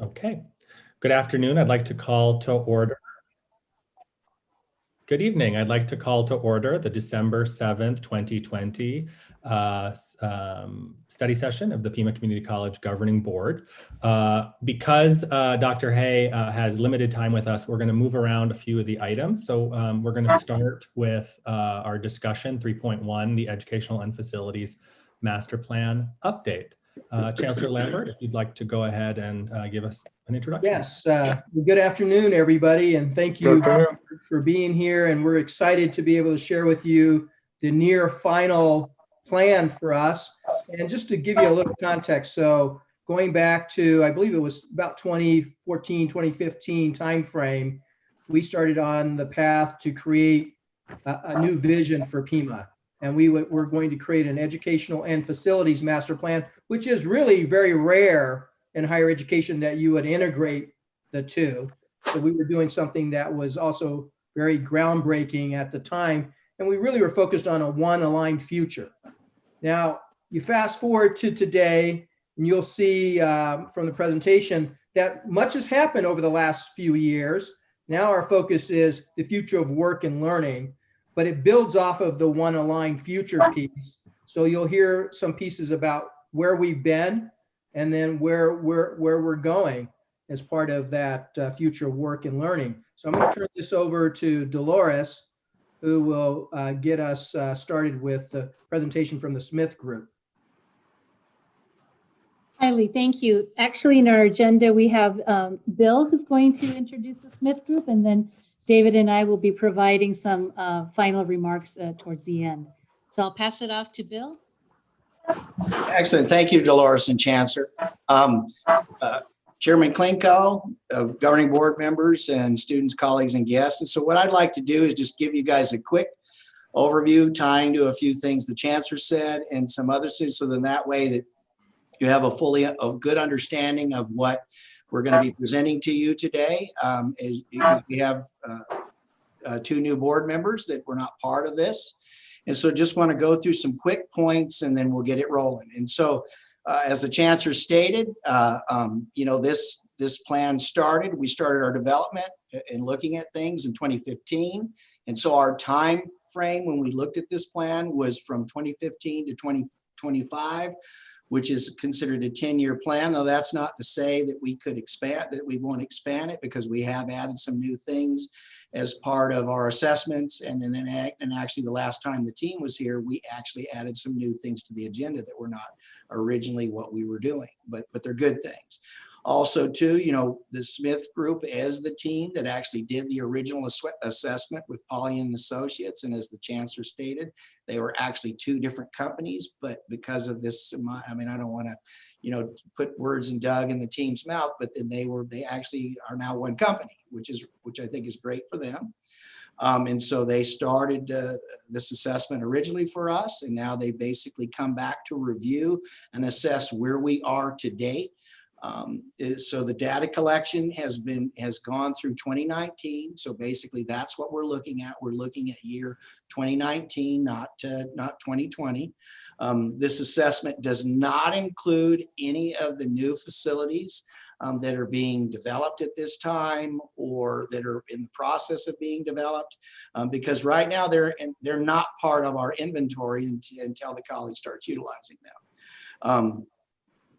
Okay. Good afternoon. I'd like to call to order. Good evening. I'd like to call to order the December 7th, 2020 study session of the Pima Community College Governing Board. Because Dr. Hay has limited time with us, we're going to move around a few of the items. So we're going to start with our discussion 3.1, the Educational and Facilities Master Plan Update. Chancellor Lambert, if you'd like to go ahead and give us an introduction. Yes, good afternoon, everybody, and thank you for being here. And we're excited to be able to share with you the near final plan for us. And just to give you a little context, so going back to, I believe it was about 2014, 2015 timeframe, we started on the path to create a new vision for Pima. And we're going to create an educational and facilities master plan, which is really very rare in higher education that you would integrate the two. So we were doing something that was also very groundbreaking at the time. And we really were focused on a one aligned future. Now, you fast forward to today, and you'll see from the presentation that much has happened over the last few years. Now our focus is the future of work and learning, but it builds off of the one aligned future piece. So you'll hear some pieces about where we've been and then where we're going as part of that future of work and learning. So I'm going to turn this over to Dolores, who will get us started with the presentation from the Smith Group. Kylie, thank you. Actually, in our agenda, we have Bill, who's going to introduce the Smith Group, and then David and I will be providing some final remarks towards the end. So I'll pass it off to Bill. Excellent. Thank you, Dolores and Chancellor. Chairman Klinko, governing board members and students, colleagues, and guests. And so what I'd like to do is just give you guys a quick overview tying to a few things the Chancellor said and some other things, so then that way that you have a good understanding of what we're going to be presenting to you today. Because we have two new board members that were not part of this. And so just want to go through some quick points and then we'll get it rolling. And so as the Chancellor stated, this plan started. We started our development and looking at things in 2015. And so our time frame when we looked at this plan was from 2015 to 2025, which is considered a 10-year plan. Now that's not to say that we could expand, that we won't expand it, because we have added some new things as part of our assessments. And actually the last time the team was here, we actually added some new things to the agenda that were not originally what we were doing, but they're good things. Also too, the Smith Group as the team that actually did the original assessment with Polly and Associates. And as the Chancellor stated, they were actually two different companies, but because of this, I don't want to, put words in Doug and the team's mouth, but then they actually are now one company, which I think is great for them. And so they started this assessment originally for us, and now they basically come back to review and assess where we are to date. So the data collection has gone through 2019. So basically that's what we're looking at. We're looking at year 2019, not 2020. This assessment does not include any of the new facilities that are being developed at this time or that are in the process of being developed, because right now they're not part of our inventory until the college starts utilizing them.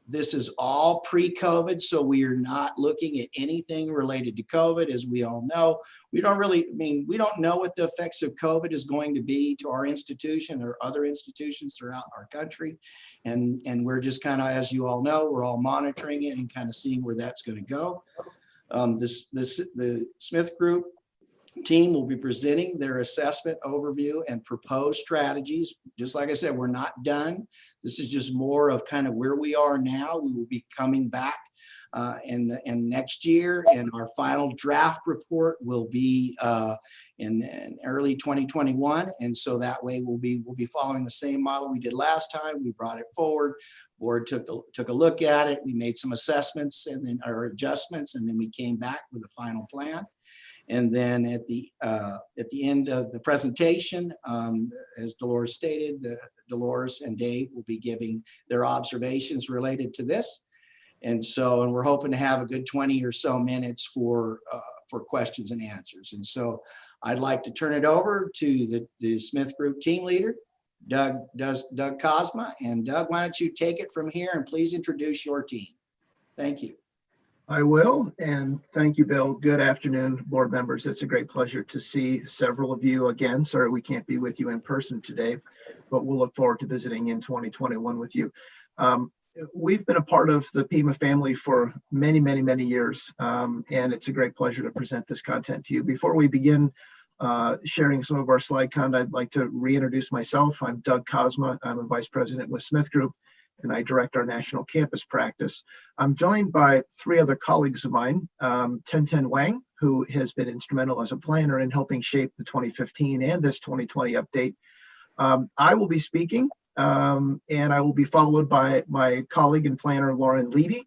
This is all pre-COVID, so we are not looking at anything related to COVID. As we all know, we don't know what the effects of COVID is going to be to our institution or other institutions throughout our country. And we're just kind of, as you all know, we're all monitoring it and kind of seeing where that's going to go. The Smith Group team will be presenting their assessment overview and proposed strategies. Just like I said, we're not done. This is just more of kind of where we are now. We will be coming back in next year, and our final draft report will be in early 2021. And so that way we'll be following the same model we did last time. We brought it forward. Board took a look at it. We made some assessments and then our adjustments, and then we came back with a final plan. And then at the end of the presentation, as Dolores stated, Dolores and Dave will be giving their observations related to this. And so, and we're hoping to have a good 20 or so minutes for questions and answers. And so I'd like to turn it over to the Smith Group team leader, Doug Cosma. And Doug, why don't you take it from here and please introduce your team. Thank you. I will, and thank you, Bill. Good afternoon, board members. It's a great pleasure to see several of you again. Sorry we can't be with you in person today, but we'll look forward to visiting in 2021 with you. We've been a part of the Pima family for many, many, many years, and it's a great pleasure to present this content to you. Before we begin sharing some of our slide content, I'd like to reintroduce myself. I'm Doug Cosma. I'm a vice president with Smith Group, and I direct our national campus practice. I'm joined by 3 other colleagues of mine, Ten Wang, who has been instrumental as a planner in helping shape the 2015 and this 2020 update. I will be speaking, and I will be followed by my colleague and planner, Lauren Leedy,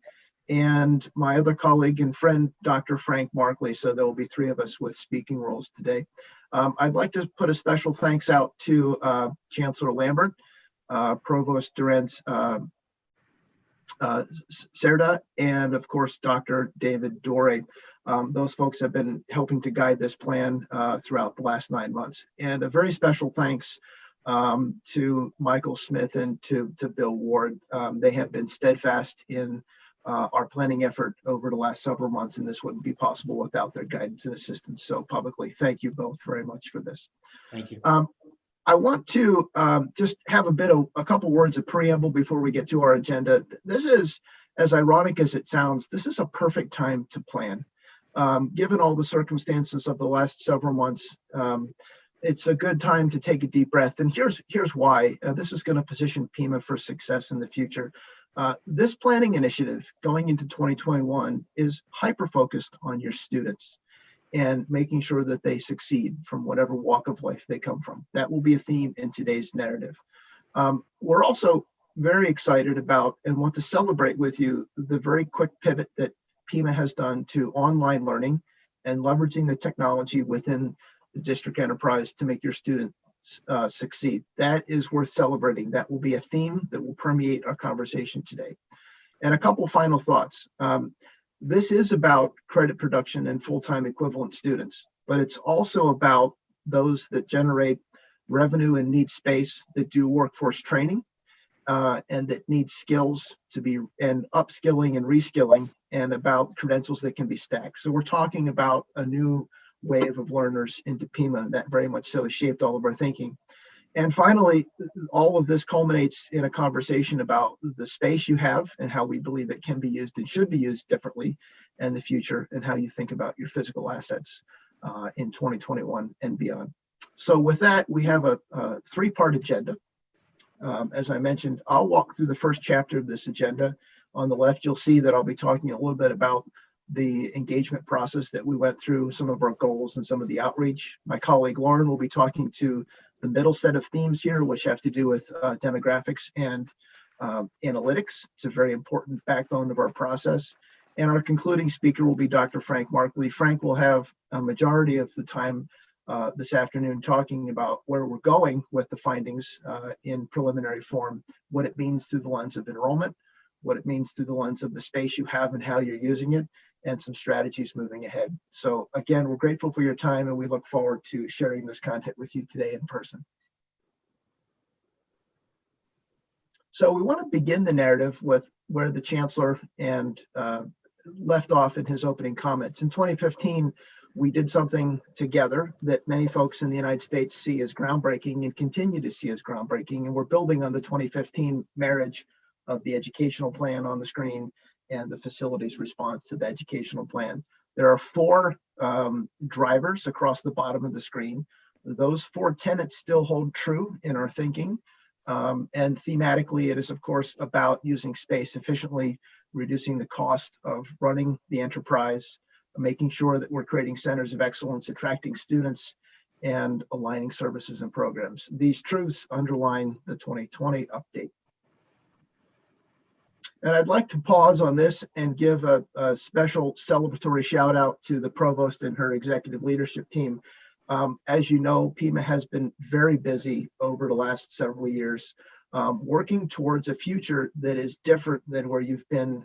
and my other colleague and friend, Dr. Frank Markley. So there will be 3 of us with speaking roles today. I'd like to put a special thanks out to Chancellor Lambert, Provost Durance Cerda, and of course, Dr. David Doré. Those folks have been helping to guide this plan throughout the last 9 months. And a very special thanks to Michael Smith and to Bill Ward. They have been steadfast in our planning effort over the last several months, and this wouldn't be possible without their guidance and assistance. So publicly, thank you both very much for this. Thank you. I want to just have a couple words of preamble before we get to our agenda. This is, as ironic as it sounds, this is a perfect time to plan. Given all the circumstances of the last several months, it's a good time to take a deep breath. And here's why. This is going to position Pima for success in the future. This planning initiative going into 2021 is hyper-focused on your students and making sure that they succeed from whatever walk of life they come from. That will be a theme in today's narrative. We're also very excited about and want to celebrate with you the very quick pivot that Pima has done to online learning and leveraging the technology within the district enterprise to make your students succeed. That is worth celebrating. That will be a theme that will permeate our conversation today. And a couple final thoughts. This is about credit production and full-time equivalent students, but it's also about those that generate revenue and need space, that do workforce training, and that need skills to be, and upskilling and reskilling, and about credentials that can be stacked. So we're talking about a new wave of learners into Pima that very much so has shaped all of our thinking. And finally, all of this culminates in a conversation about the space you have and how we believe it can be used and should be used differently in the future, and how you think about your physical assets in 2021 and beyond. So with that, we have a 3-part agenda. As I mentioned, I'll walk through the first chapter of this agenda. On the left, you'll see that I'll be talking a little bit about the engagement process that we went through, some of our goals and some of the outreach. My colleague Lauren will be talking to the middle set of themes here, which have to do with demographics and analytics. It's a very important backbone of our process. And our concluding speaker will be Dr. Frank Markley. Frank will have a majority of the time this afternoon talking about where we're going with the findings in preliminary form, what it means through the lens of enrollment, what it means through the lens of the space you have and how you're using it, and some strategies moving ahead. So again, we're grateful for your time, and we look forward to sharing this content with you today in person. So we want to begin the narrative with where the Chancellor and left off in his opening comments. In 2015, we did something together that many folks in the United States see as groundbreaking and continue to see as groundbreaking, and we're building on the 2015 marriage of the educational plan on the screen and the facilities response to the educational plan. There are 4 drivers across the bottom of the screen. Those 4 tenets still hold true in our thinking. And thematically, it is, of course, about using space efficiently, reducing the cost of running the enterprise, making sure that we're creating centers of excellence, attracting students, and aligning services and programs. These truths underline the 2020 update. And I'd like to pause on this and give a special celebratory shout out to the provost and her executive leadership team. As you know, Pima has been very busy over the last several years working towards a future that is different than where you've been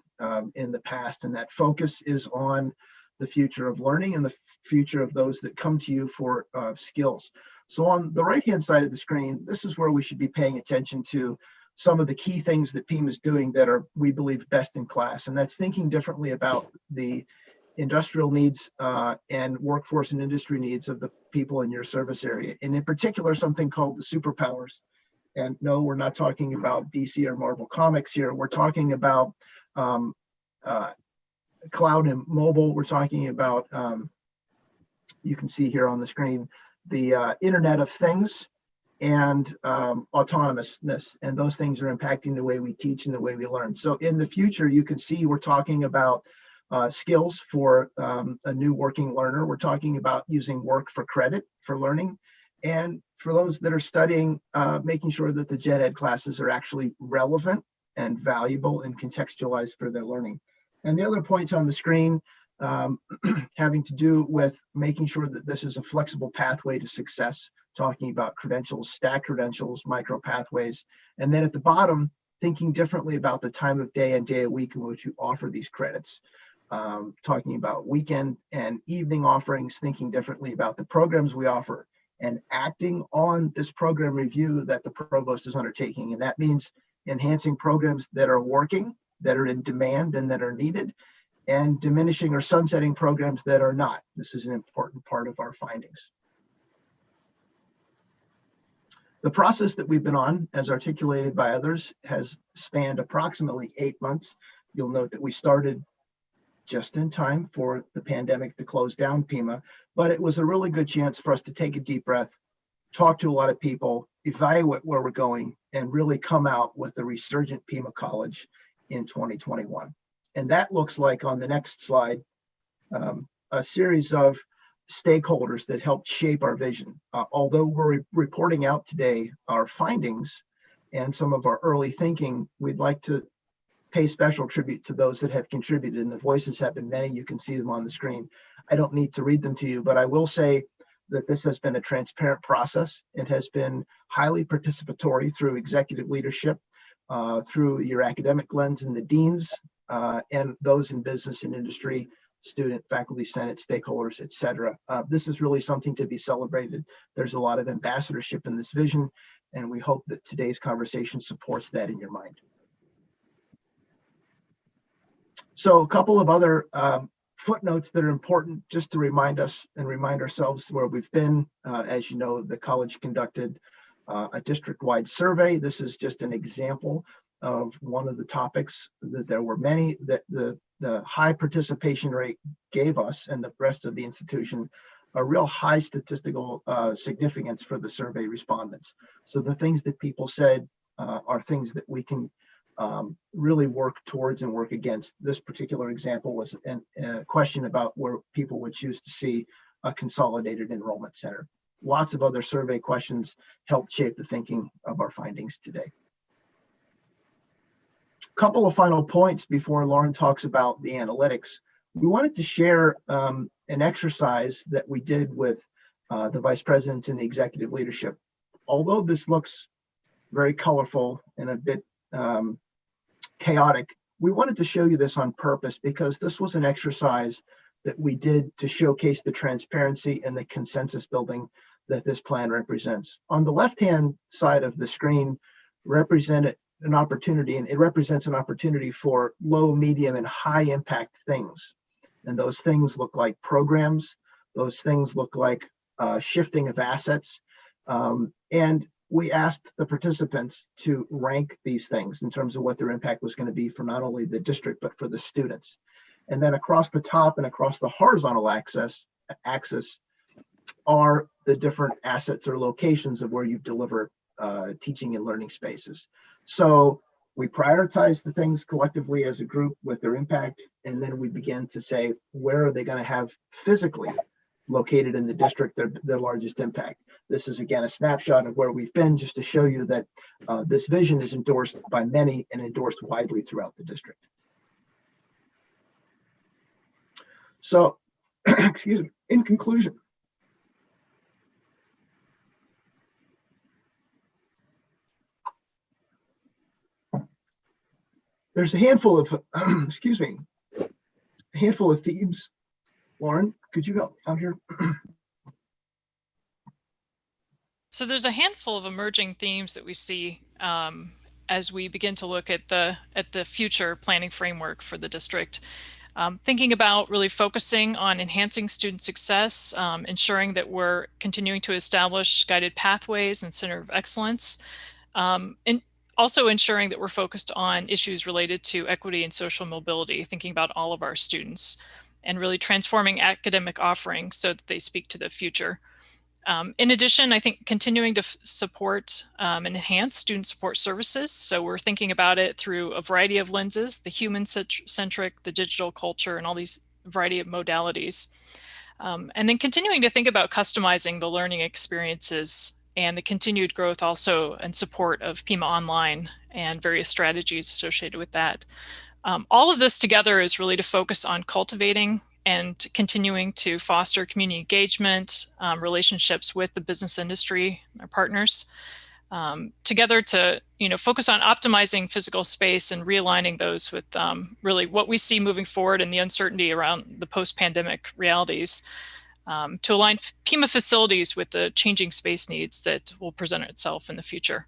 in the past. And that focus is on the future of learning and the future of those that come to you for skills. So on the right-hand side of the screen, this is where we should be paying attention to some of the key things that Pima is doing that are, we believe, best in class. And that's thinking differently about the industrial needs and workforce and industry needs of the people in your service area. And in particular, something called the superpowers. And no, we're not talking about DC or Marvel Comics here. We're talking about cloud and mobile. We're talking about, you can see here on the screen, the Internet of Things and autonomousness. And those things are impacting the way we teach and the way we learn. So in the future, you can see we're talking about skills for a new working learner. We're talking about using work for credit for learning. And for those that are studying, making sure that the gen ed classes are actually relevant and valuable and contextualized for their learning. And the other points on the screen having to do with making sure that this is a flexible pathway to success, talking about credentials, stack credentials, micro pathways. And then at the bottom, thinking differently about the time of day and day of week in which you offer these credits. Talking about weekend and evening offerings, thinking differently about the programs we offer, and acting on this program review that the provost is undertaking. And that means enhancing programs that are working, that are in demand and that are needed, and diminishing or sunsetting programs that are not. This is an important part of our findings. The process that we've been on, as articulated by others, has spanned approximately 8 months. You'll note that we started just in time for the pandemic to close down Pima, but it was a really good chance for us to take a deep breath, talk to a lot of people, evaluate where we're going, and really come out with the resurgent Pima College in 2021. And that looks like, on the next slide, a series of stakeholders that helped shape our vision. Although we're reporting out today our findings and some of our early thinking, we'd like to pay special tribute to those that have contributed, and the voices have been many. You can see them on the screen. I don't need to read them to you, but I will say that this has been a transparent process. It has been highly participatory through executive leadership, through your academic lens and the deans, and those in business and industry, student, faculty, senate, stakeholders, et cetera. This is really something to be celebrated. There's a lot of ambassadorship in this vision, and we hope that today's conversation supports that in your mind. So a couple of other footnotes that are important just to remind us and remind ourselves where we've been. As you know, the college conducted a district-wide survey. This is just an example of one of the topics that there were many that the high participation rate gave us and the rest of the institution a real high statistical significance for the survey respondents. So the things that people said are things that we can really work towards and work against. This particular example was a question about where people would choose to see a consolidated enrollment center. Lots of other survey questions helped shape the thinking of our findings today. A couple of final points before Lauren talks about the analytics. We wanted to share an exercise that we did with the vice presidents and the executive leadership. Although this looks very colorful and a bit chaotic, we wanted to show you this on purpose because this was an exercise that we did to showcase the transparency and the consensus building that this plan represents. On the left-hand side of the screen represented an opportunity, and it represents an opportunity for low, medium, and high impact things. And those things look like programs, those things look like shifting of assets. And we asked the participants to rank these things in terms of what their impact was going to be for not only the district, but for the students. And then across the top and across the horizontal axis are the different assets or locations of where you deliver teaching and learning spaces. So we prioritize the things collectively as a group with their impact, and then we begin to say, where are they going to have physically located in the district their largest impact? This is again a snapshot of where we've been, just to show you that this vision is endorsed by many and endorsed widely throughout the district. So, excuse me, in conclusion, There's a handful of, excuse me, a handful of themes. Lauren, could you help out here? So there's a handful of emerging themes that we see as we begin to look at the future planning framework for the district. Thinking about really focusing on enhancing student success, ensuring that we're continuing to establish guided pathways and center of excellence, and also ensuring that we're focused on issues related to equity and social mobility, thinking about all of our students, and really transforming academic offerings so that they speak to the future. In addition, I think continuing to support and enhance student support services. So we're thinking about it through a variety of lenses, the human-centric, the digital culture, and all these variety of modalities. And then continuing to think about customizing the learning experiences and the continued growth also and support of Pima Online and various strategies associated with that. All of this together is really to focus on cultivating and continuing to foster community engagement, relationships with the business industry, our partners, together to focus on optimizing physical space and realigning those with really what we see moving forward and the uncertainty around the post-pandemic realities, to align Pima facilities with the changing space needs that will present itself in the future.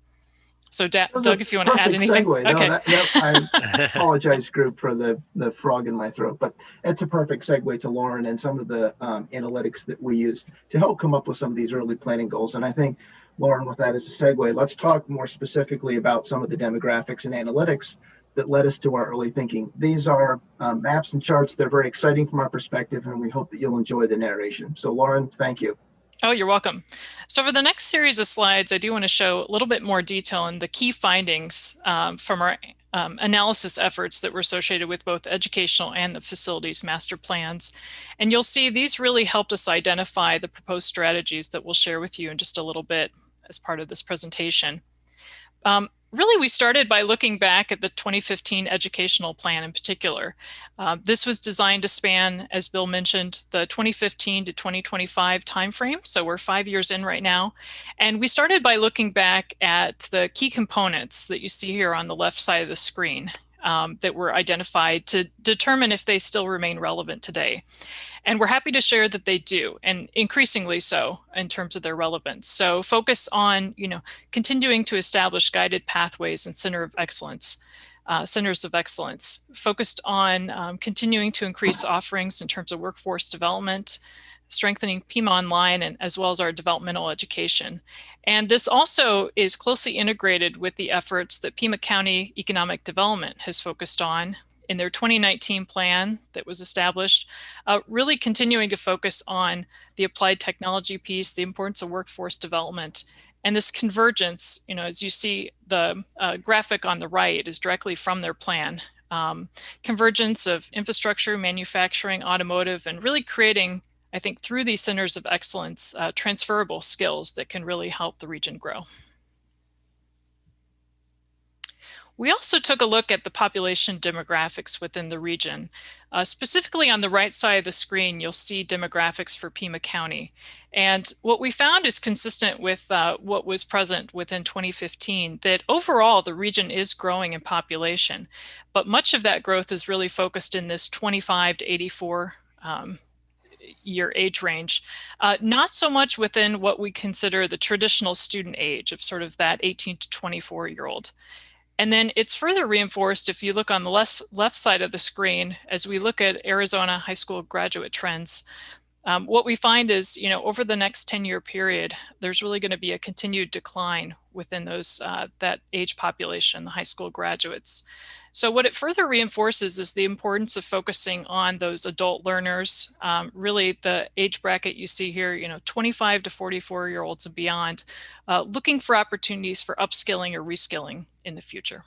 So Doug, if you want to add anything. Segue. Okay. No, I apologize, group, for the frog in my throat, but it's a perfect segue to Lauren and some of the analytics that we used to help come up with some of these early planning goals. And I think, Lauren, with that as a segue, let's talk more specifically about some of the demographics and analytics that led us to our early thinking. These are maps and charts. They're very exciting from our perspective, and we hope that you'll enjoy the narration. So Lauren, thank you. Oh, you're welcome. So for the next series of slides, I do want to show a little bit more detail on the key findings from our analysis efforts that were associated with both educational and the facilities master plans. And you'll see these really helped us identify the proposed strategies that we'll share with you in just a little bit as part of this presentation. Really, we started by looking back at the 2015 educational plan in particular. This was designed to span, as Bill mentioned, the 2015 to 2025 timeframe. So we're 5 years in right now. And we started by looking back at the key components that you see here on the left side of the screen that were identified to determine if they still remain relevant today. And we're happy to share that they do, and increasingly so in terms of their relevance. So focus on, continuing to establish guided pathways and centers of excellence, focused on continuing to increase offerings in terms of workforce development, strengthening Pima Online, and as well as our developmental education. And this also is closely integrated with the efforts that Pima County Economic Development has focused on in their 2019 plan that was established, really continuing to focus on the applied technology piece, the importance of workforce development, and this convergence, as you see the graphic on the right is directly from their plan. Convergence of infrastructure, manufacturing, automotive, and really creating, I think, through these centers of excellence, transferable skills that can really help the region grow. We also took a look at the population demographics within the region. Specifically on the right side of the screen, you'll see demographics for Pima County. And what we found is consistent with what was present within 2015, that overall the region is growing in population, but much of that growth is really focused in this 25 to 84 year age range, not so much within what we consider the traditional student age of sort of that 18 to 24-year-old. And then it's further reinforced if you look on the left side of the screen, as we look at Arizona high school graduate trends. What we find is, over the next 10-year period, there's really going to be a continued decline within those that age population, the high school graduates. So what it further reinforces is the importance of focusing on those adult learners, really the age bracket you see here, 25 to 44-year-olds and beyond, looking for opportunities for upskilling or reskilling in the future.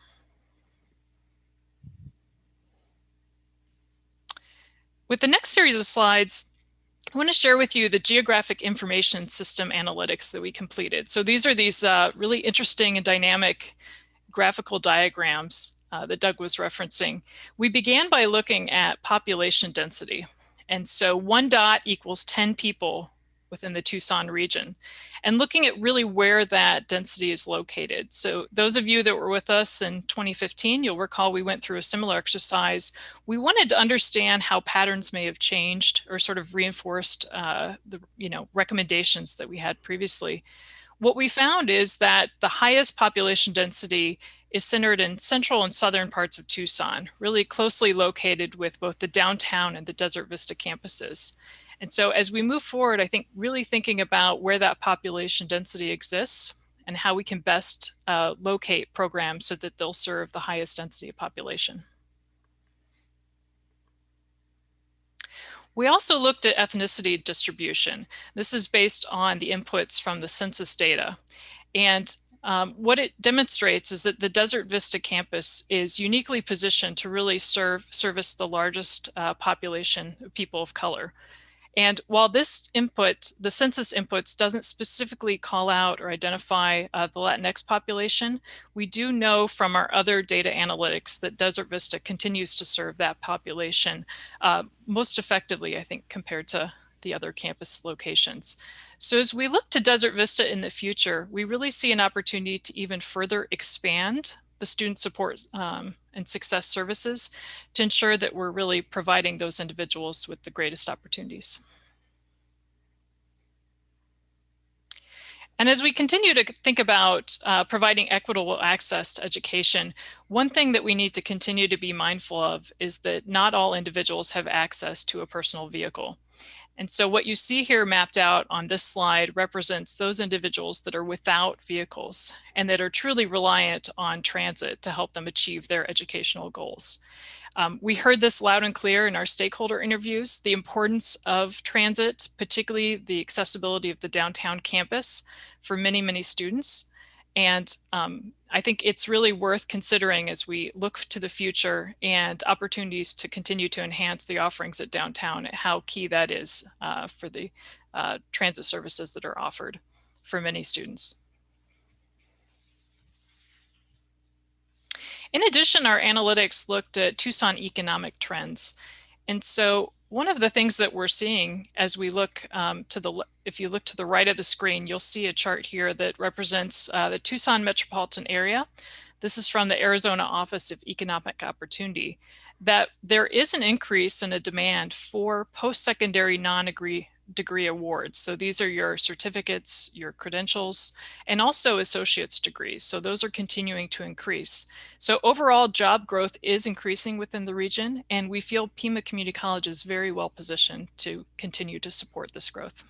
With the next series of slides, I want to share with you the geographic information system analytics that we completed. So these are these really interesting and dynamic graphical diagrams that Doug was referencing. We began by looking at population density. And so 1 dot equals 10 people within the Tucson region, and looking at really where that density is located. So those of you that were with us in 2015, you'll recall we went through a similar exercise. We wanted to understand how patterns may have changed or sort of reinforced the recommendations that we had previously. What we found is that the highest population density is centered in central and southern parts of Tucson, really closely located with both the downtown and the Desert Vista campuses. And so as we move forward, I think really thinking about where that population density exists and how we can best locate programs so that they'll serve the highest density of population. We also looked at ethnicity distribution. This is based on the inputs from the census data. And what it demonstrates is that the Desert Vista campus is uniquely positioned to really service the largest population of people of color. And while this input, the census inputs, doesn't specifically call out or identify the Latinx population, we do know from our other data analytics that Desert Vista continues to serve that population most effectively, I think, compared to the other campus locations. So as we look to Desert Vista in the future, we really see an opportunity to even further expand the student support and success services to ensure that we're really providing those individuals with the greatest opportunities. And as we continue to think about providing equitable access to education, one thing that we need to continue to be mindful of is that not all individuals have access to a personal vehicle. And so what you see here mapped out on this slide represents those individuals that are without vehicles and that are truly reliant on transit to help them achieve their educational goals. We heard this loud and clear in our stakeholder interviews, the importance of transit, particularly the accessibility of the downtown campus for many, many students. And I think it's really worth considering as we look to the future and opportunities to continue to enhance the offerings at downtown, how key that is for the transit services that are offered for many students. In addition, our analytics looked at Tucson economic trends. And so one of the things that we're seeing as we look if you look to the right of the screen, you'll see a chart here that represents the Tucson metropolitan area. This is from the Arizona Office of Economic Opportunity, that there is an increase in a demand for post-secondary non-degree awards. So these are your certificates, your credentials, and also associate's degrees. So those are continuing to increase. So overall job growth is increasing within the region, and we feel Pima Community College is very well positioned to continue to support this growth.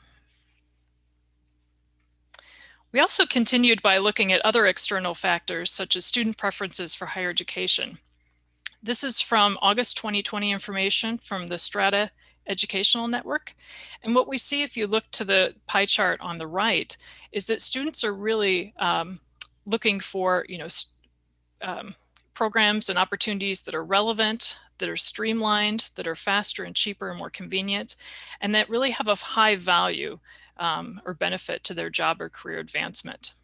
We also continued by looking at other external factors such as student preferences for higher education. This is from August 2020 information from the Strata Educational Network. And what we see if you look to the pie chart on the right is that students are really looking for programs and opportunities that are relevant, that are streamlined, that are faster and cheaper and more convenient, and that really have a high value or benefit to their job or career advancement.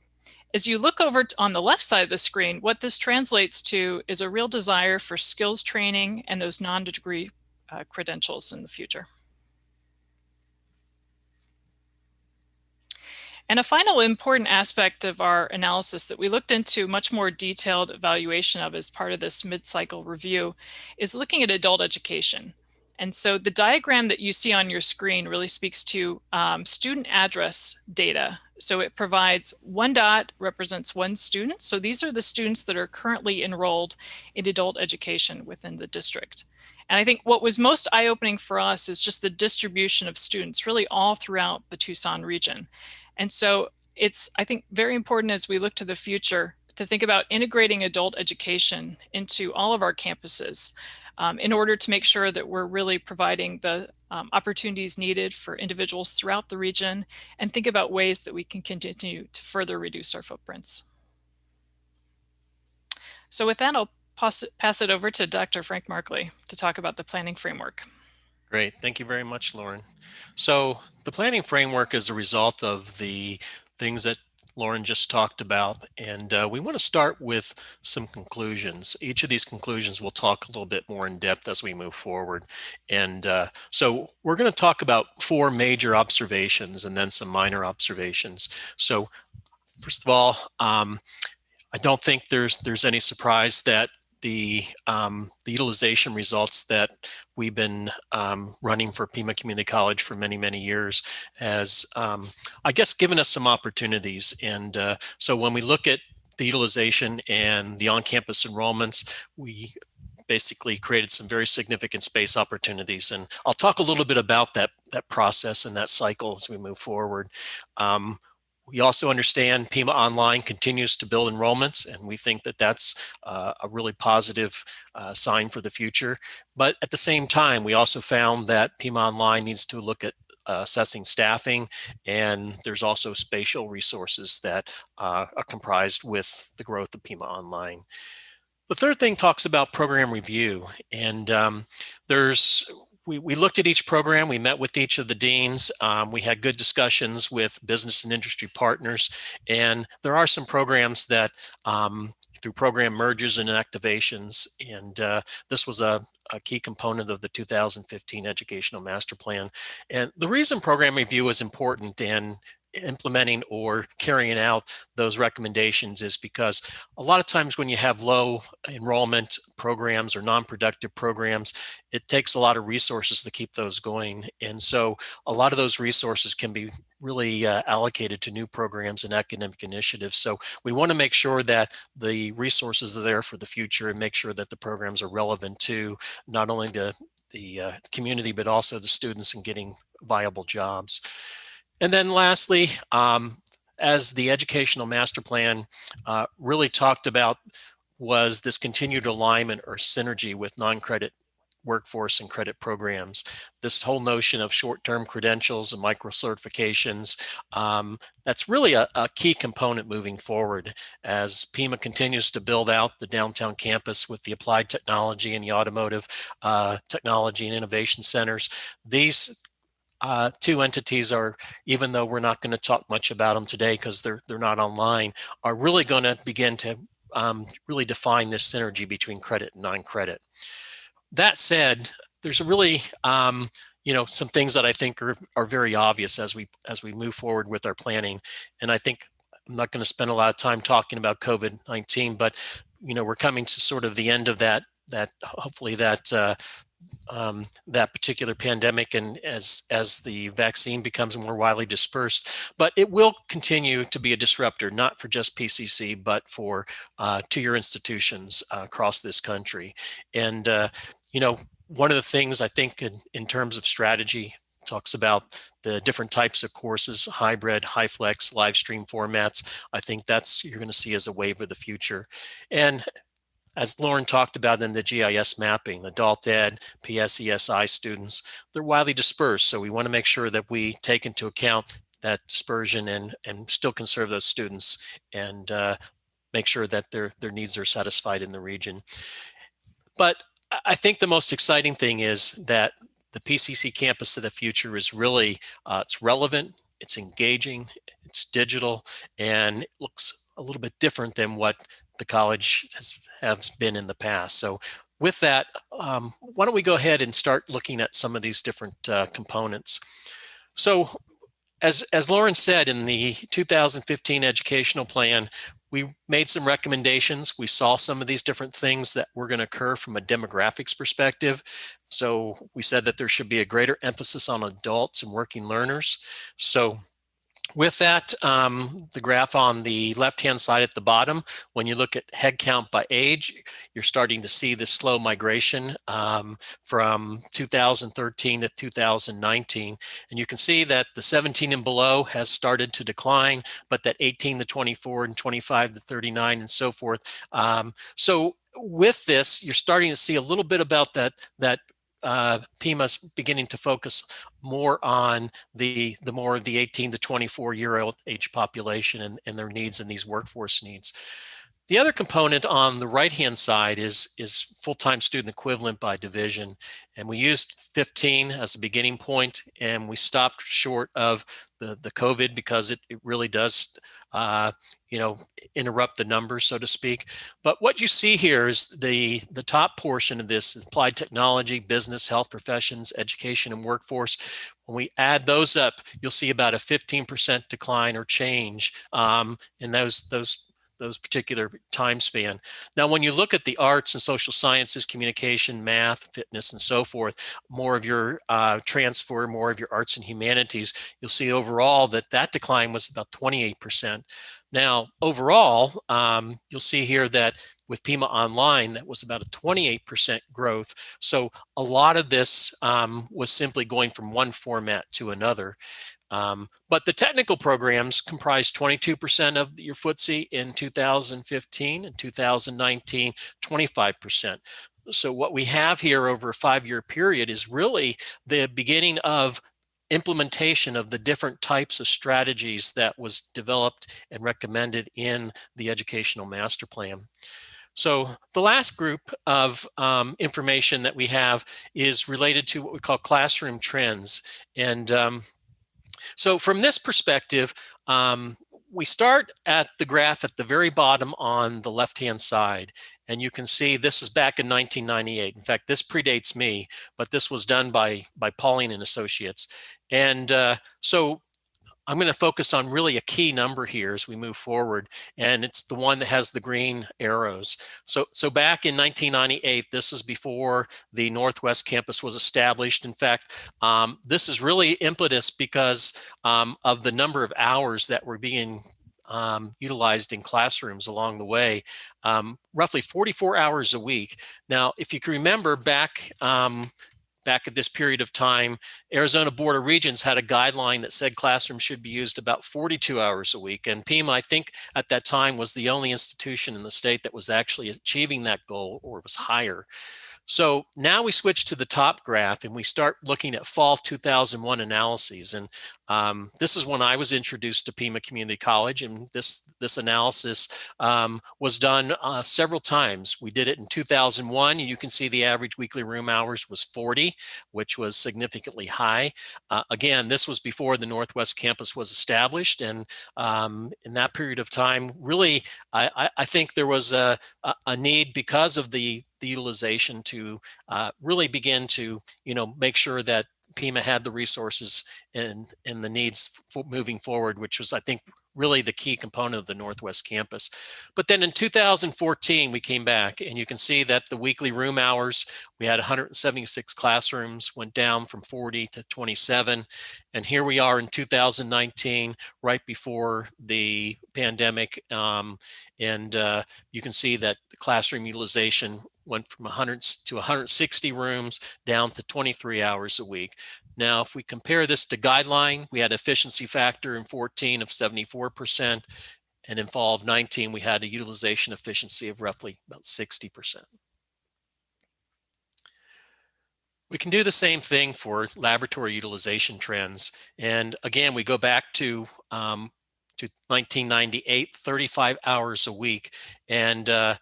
As you look over on the left side of the screen, what this translates to is a real desire for skills training and those non-degree credentials in the future. And a final important aspect of our analysis that we looked into much more detailed evaluation of as part of this mid-cycle review is looking at adult education. And so the diagram that you see on your screen really speaks to student address data. So it provides one dot represents one student. So these are the students that are currently enrolled in adult education within the district. And I think what was most eye-opening for us is just the distribution of students really all throughout the Tucson region. And so it's, I think, very important as we look to the future to think about integrating adult education into all of our campuses in order to make sure that we're really providing the opportunities needed for individuals throughout the region and think about ways that we can continue to further reduce our footprints. So with that, I'll pass it over to Dr. Frank Markley to talk about the planning framework. Great. Thank you very much, Lauren. So the planning framework is a result of the things that Lauren just talked about. And we want to start with some conclusions. Each of these conclusions we'll talk a little bit more in depth as we move forward. And so we're going to talk about 4 major observations and then some minor observations. So first of all, I don't think there's any surprise that the utilization results that we've been running for Pima Community College for many, many years has, I guess, given us some opportunities. And so when we look at the utilization and the on-campus enrollments, we basically created some very significant space opportunities. And I'll talk a little bit about that process and that cycle as we move forward. We also understand Pima Online continues to build enrollments, and we think that that's a really positive sign for the future. But at the same time, we also found that Pima Online needs to look at assessing staffing, and there's also spatial resources that are comprised with the growth of Pima Online. The third thing talks about program review, and we looked at each program. We met with each of the deans. We had good discussions with business and industry partners. And there are some programs that through program mergers and activations. And this was a key component of the 2015 Educational Master Plan. And the reason program review is important in implementing or carrying out those recommendations is because a lot of times when you have low enrollment programs or non-productive programs, it takes a lot of resources to keep those going. And so a lot of those resources can be really allocated to new programs and academic initiatives. So we want to make sure that the resources are there for the future and make sure that the programs are relevant to not only the community, but also the students in getting viable jobs. And then lastly, as the Educational Master Plan really talked about, was this continued alignment or synergy with non-credit workforce and credit programs. This whole notion of short-term credentials and micro-certifications, that's really a key component moving forward as Pima continues to build out the downtown campus with the applied technology and the automotive technology and innovation centers. These 2 entities are, even though we're not going to talk much about them today because they're not online, are really going to begin to really define this synergy between credit and non-credit. That said, there's really some things that I think are very obvious as we move forward with our planning. And I think I'm not going to spend a lot of time talking about COVID-19, but we're coming to sort of the end of that hopefully that particular pandemic, and as the vaccine becomes more widely dispersed, but it will continue to be a disruptor, not for just PCC, but for two-year institutions across this country. And one of the things I think in terms of strategy talks about the different types of courses, hybrid, high flex, live stream formats. I think that's you're going to see as a wave of the future. And as Lauren talked about in the GIS mapping, adult ed, PSESI students, they're widely dispersed. So we want to make sure that we take into account that dispersion and still conserve those students and make sure that their needs are satisfied in the region. But I think the most exciting thing is that the PCC campus of the future is really, it's relevant, it's engaging, it's digital, and it looks a little bit different than what the college has been in the past. So with that, why don't we go ahead and start looking at some of these different components. So as Lauren said, in the 2015 educational plan, we made some recommendations. We saw some of these different things that were going to occur from a demographics perspective. So we said that there should be a greater emphasis on adults and working learners. So with that, the graph on the left-hand side at the bottom, when you look at headcount by age, you're starting to see this slow migration from 2013 to 2019. And you can see that the 17 and below has started to decline, but that 18 to 24 and 25 to 39 and so forth. So with this, you're starting to see a little bit about that Pima's beginning to focus more on the more of the 18 to 24 year old age population and their needs and these workforce needs. The other component on the right-hand side is full-time student equivalent by division. And we used 15 as a beginning point, and we stopped short of the COVID because it really does you know, interrupt the numbers, so to speak. But what you see here is the top portion of this is applied technology, business, health professions, education, and workforce. When we add those up, you'll see about a 15% decline or change in those particular time span. Now, when you look at the arts and social sciences, communication, math, fitness, and so forth, more of your transfer, more of your arts and humanities, you'll see overall that decline was about 28%. Now, overall, you'll see here that with Pima Online, that was about a 28% growth. So a lot of this was simply going from one format to another. But the technical programs comprised 22% of your FTSE in 2015 and 2019, 25%. So what we have here over a 5-year period is really the beginning of implementation of the different types of strategies that was developed and recommended in the educational master plan. So the last group of information that we have is related to what we call classroom trends. And so from this perspective, we start at the graph at the very bottom on the left-hand side. And you can see this is back in 1998. In fact, this predates me, but this was done by Pauling and Associates. And so I'm going to focus on really a key number here as we move forward, and it's the one that has the green arrows. So back in 1998, this is before the Northwest campus was established. In fact, this is really impetus because of the number of hours that were being utilized in classrooms along the way, roughly 44 hours a week. Now, if you can remember back at this period of time, Arizona Board of Regents had a guideline that said classrooms should be used about 42 hours a week. And Pima, I think at that time, was the only institution in the state that was actually achieving that goal or was higher. So now we switch to the top graph and we start looking at fall 2001 analyses. And this is when I was introduced to Pima Community College, and this analysis was done several times. We did it in 2001. You can see the average weekly room hours was 40, which was significantly high. Again, this was before the Northwest campus was established. And in that period of time, really, I think there was a need because of the utilization to really begin to, make sure that Pima had the resources and the needs for moving forward, which was, I think, really the key component of the Northwest campus. But then in 2014, we came back and you can see that the weekly room hours, we had 176 classrooms, went down from 40 to 27. And here we are in 2019, right before the pandemic. And you can see that the classroom utilization went from 100 to 160 rooms down to 23 hours a week. Now, if we compare this to guideline, we had efficiency factor in 14 of 74%, and in fall of 19, we had a utilization efficiency of roughly about 60%. We can do the same thing for laboratory utilization trends. And again, we go back to 1998, 35 hours a week. And to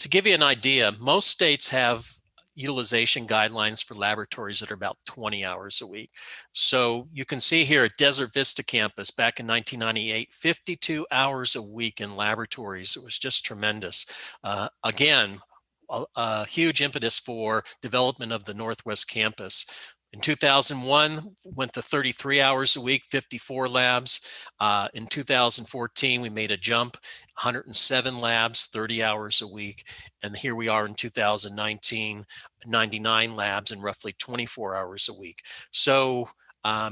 give you an idea, most states have utilization guidelines for laboratories that are about 20 hours a week. So you can see here at Desert Vista campus back in 1998, 52 hours a week in laboratories. It was just tremendous. Again, a huge impetus for development of the Northwest campus. In 2001, went to 33 hours a week, 54 labs. In 2014, we made a jump, 107 labs, 30 hours a week. And here we are in 2019, 99 labs and roughly 24 hours a week. So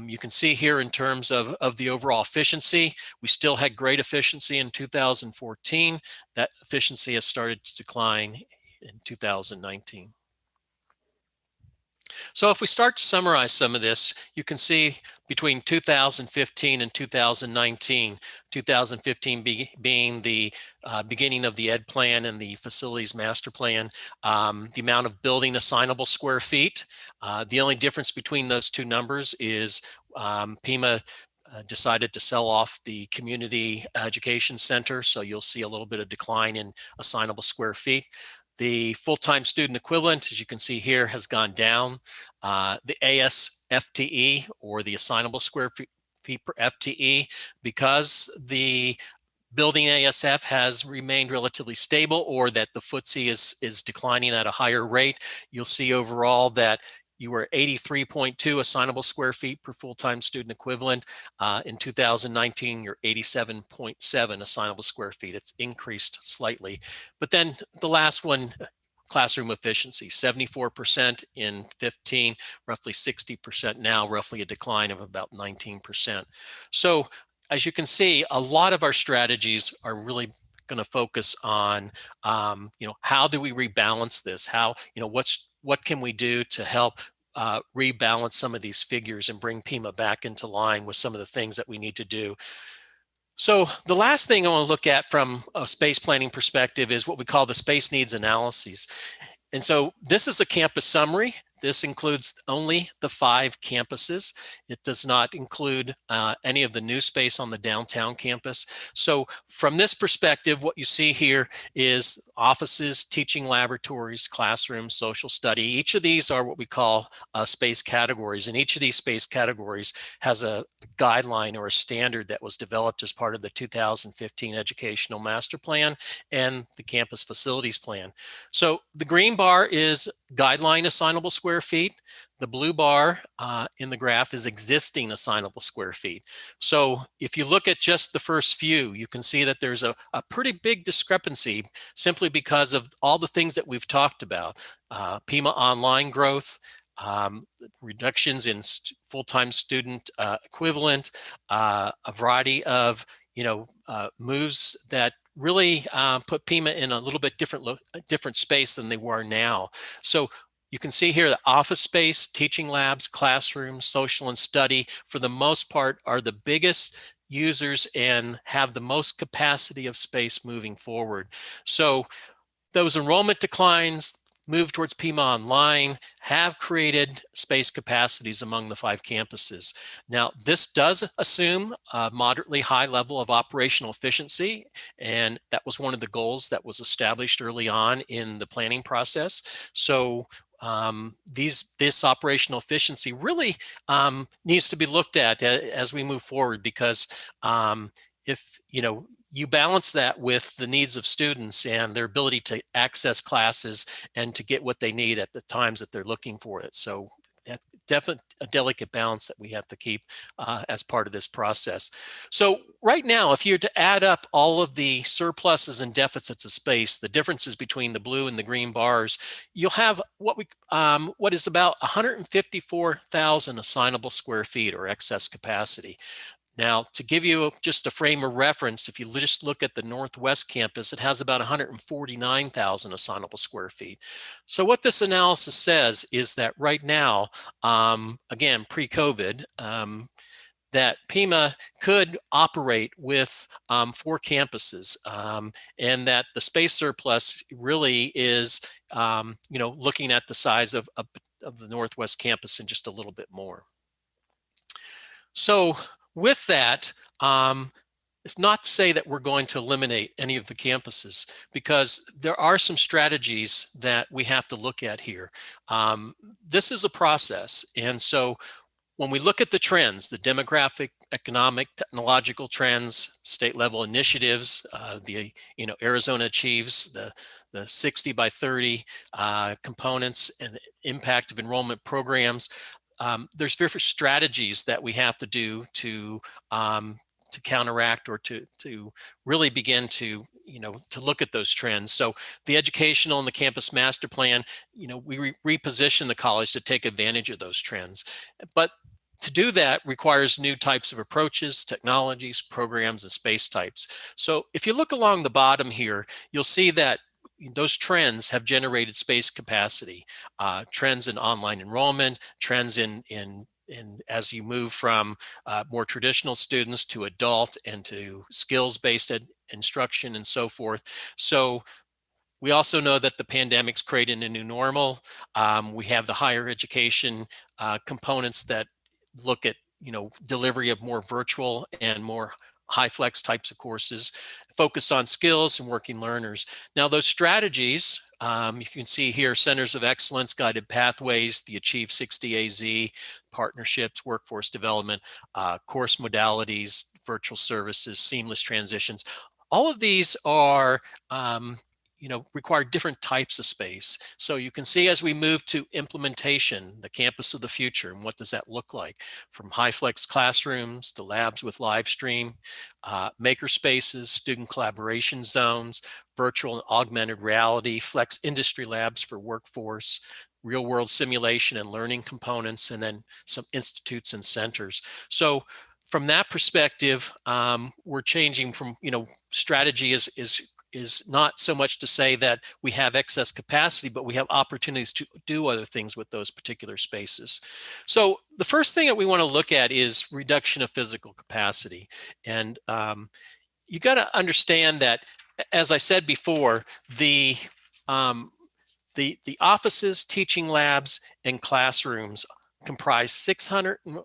you can see here in terms of the overall efficiency, we still had great efficiency in 2014. That efficiency has started to decline in 2019. So if we start to summarize some of this, you can see between 2015 and 2019, 2015 being the beginning of the ed plan and the facilities master plan, the amount of building assignable square feet. The only difference between those two numbers is Pima decided to sell off the community education center. So you'll see a little bit of decline in assignable square feet. The full-time student equivalent, as you can see here, has gone down. The AS FTE, or the assignable square feet per FTE, because the building ASF has remained relatively stable, or that the FTSE is declining at a higher rate. You'll see overall that you were 83.2 assignable square feet per full-time student equivalent. In 2019, you're 87.7 assignable square feet. It's increased slightly. But then the last one, classroom efficiency, 74% in 15, roughly 60% now, roughly a decline of about 19%. So as you can see, a lot of our strategies are really going to focus on, how do we rebalance this? How, what can we do to help rebalance some of these figures and bring Pima back into line with some of the things that we need to do. So the last thing I want to look at from a space planning perspective is what we call the space needs analyses. And so this is a campus summary. This includes only the 5 campuses. It does not include any of the new space on the downtown campus. So from this perspective, what you see here is offices, teaching laboratories, classrooms, social study. Each of these are what we call space categories. And each of these space categories has a guideline or a standard that was developed as part of the 2015 Educational Master Plan and the Campus Facilities Plan. So the green bar is guideline assignable square feet. The blue bar in the graph is existing assignable square feet. So if you look at just the first few, you can see that there's a pretty big discrepancy simply because of all the things that we've talked about. Pima online growth, reductions in full-time student equivalent, a variety of moves that really put Pima in a little bit different space than they were now. So you can see here that office space, teaching labs, classrooms, social and study, for the most part, are the biggest users and have the most capacity of space moving forward. So those enrollment declines, move towards Pima Online, have created space capacities among the 5 campuses. Now, this does assume a moderately high level of operational efficiency, and that was one of the goals that was established early on in the planning process. So this operational efficiency really needs to be looked at as we move forward, because if you balance that with the needs of students and their ability to access classes and to get what they need at the times that they're looking for it. So that's definitely a delicate balance that we have to keep as part of this process. So right now, if you were to add up all of the surpluses and deficits of space, the differences between the blue and the green bars, you'll have what is about 154,000 assignable square feet or excess capacity. Now, to give you just a frame of reference, if you just look at the Northwest campus, it has about 149,000 assignable square feet. So what this analysis says is that right now, again, pre-COVID, that Pima could operate with 4 campuses, and that the space surplus really is, looking at the size of the Northwest campus and just a little bit more. So with that, it's not to say that we're going to eliminate any of the campuses, because there are some strategies that we have to look at here. This is a process. And so when we look at the trends, the demographic, economic, technological trends, state level initiatives, Arizona achieves the 60 by 30 components and the impact of enrollment programs. There's different strategies that we have to do to counteract or to really begin to look at those trends. So the educational and the campus master plan, we reposition the college to take advantage of those trends. But to do that requires new types of approaches, technologies, programs, and space types. So if you look along the bottom here, you'll see that those trends have generated space capacity, trends in online enrollment, trends in as you move from more traditional students to adult and to skills-based instruction and so forth. So we also know that the pandemic's created a new normal. We have the higher education components that look at delivery of more virtual and more high flex types of courses, focus on skills and working learners. Now those strategies, you can see here, centers of excellence, guided pathways, the Achieve 60 AZ, partnerships, workforce development, course modalities, virtual services, seamless transitions. all of these are require different types of space. So you can see as we move to implementation, the campus of the future, and what does that look like? From high-flex classrooms to labs with live stream, maker spaces, student collaboration zones, virtual and augmented reality, flex industry labs for workforce, real-world simulation and learning components, and then some institutes and centers. So from that perspective, we're changing from, strategy is not so much to say that we have excess capacity, but we have opportunities to do other things with those particular spaces. So the first thing that we want to look at is reduction of physical capacity. And you got to understand that, as I said before, the offices, teaching labs, and classrooms comprise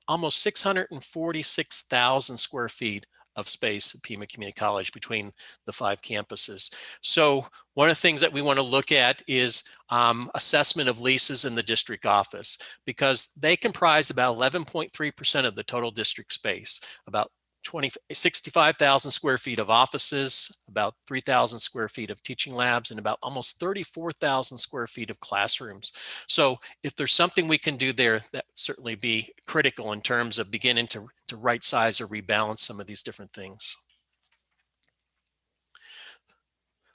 almost 646,000 square feet of space at Pima Community College between the 5 campuses. So one of the things that we want to look at is assessment of leases in the district office, because they comprise about 11.3% of the total district space, about 65,000 square feet of offices, about 3,000 square feet of teaching labs, and about almost 34,000 square feet of classrooms. So if there's something we can do there, that would certainly be critical in terms of beginning to right size or rebalance some of these different things.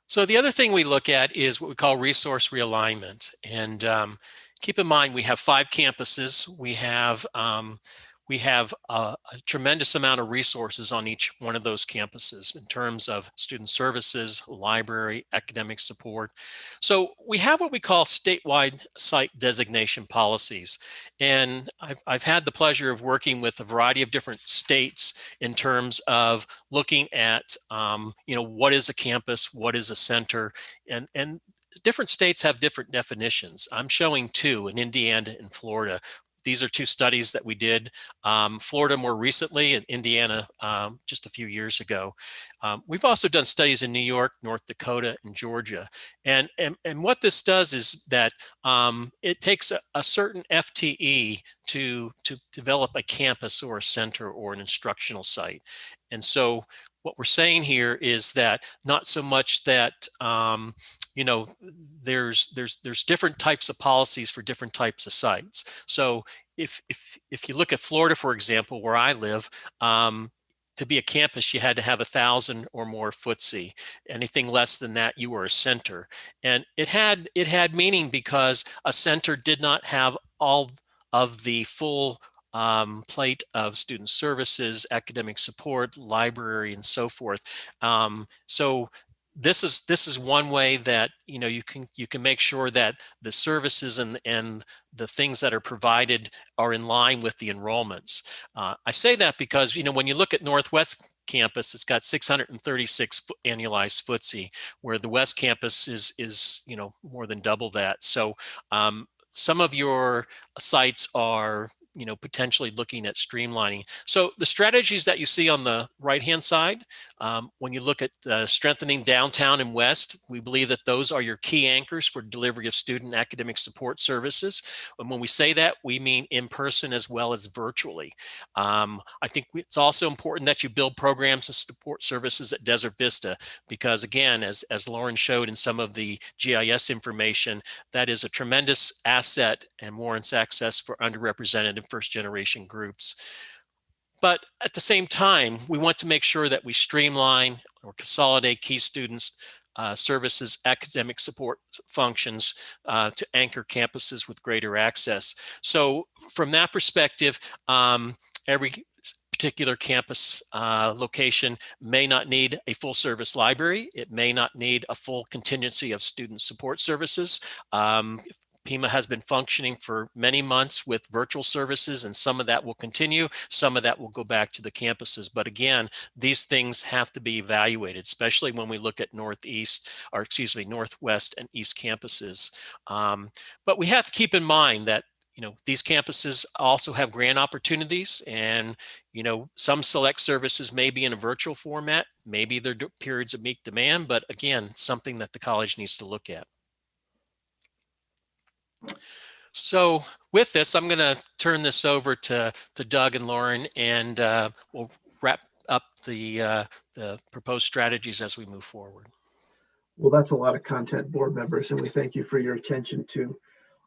So the other thing we look at is what we call resource realignment. And keep in mind, we have 5 campuses. We have a tremendous amount of resources on each one of those campuses in terms of student services, library, academic support. So we have what we call statewide site designation policies. And I've had the pleasure of working with a variety of different states in terms of looking at, what is a campus, what is a center, and different states have different definitions. I'm showing 2 in Indiana and Florida. These are 2 studies that we did, Florida more recently and Indiana just a few years ago. We've also done studies in New York, North Dakota, and Georgia. And what this does is that it takes a certain FTE to develop a campus or a center or an instructional site. And so what we're saying here is that not so much that there's different types of policies for different types of sites. So if you look at Florida, for example, where I live, to be a campus, you had to have 1,000 or more footsie. Anything less than that, you were a center. And it had meaning because a center did not have all of the full plate of student services, academic support, library, and so forth. So this is one way that you can make sure that the services and the things that are provided are in line with the enrollments. I say that because when you look at Northwest campus, it's got 636 annualized footsie, where the West campus is more than double that. So some of your sites are potentially looking at streamlining. So the strategies that you see on the right-hand side, when you look at strengthening downtown and west, we believe that those are your key anchors for delivery of student academic support services. And when we say that, we mean in person as well as virtually. I think it's also important that you build programs and support services at Desert Vista, because again, as Lauren showed in some of the GIS information, that is a tremendous asset and warrants access for underrepresented and first generation groups. But at the same time, we want to make sure that we streamline or consolidate key students services, academic support functions to anchor campuses with greater access. So from that perspective, every particular campus location may not need a full service library. It may not need a full contingency of student support services. Pima has been functioning for many months with virtual services, and some of that will continue. Some of that will go back to the campuses. But again, these things have to be evaluated, especially when we look at Northwest and East campuses. But we have to keep in mind that these campuses also have grant opportunities, and some select services may be in a virtual format. Maybe there are periods of peak demand, but again, something that the college needs to look at. So with this, I'm going to turn this over to Doug and Lauren, and we'll wrap up the proposed strategies as we move forward. Well, that's a lot of content, board members, and we thank you for your attention to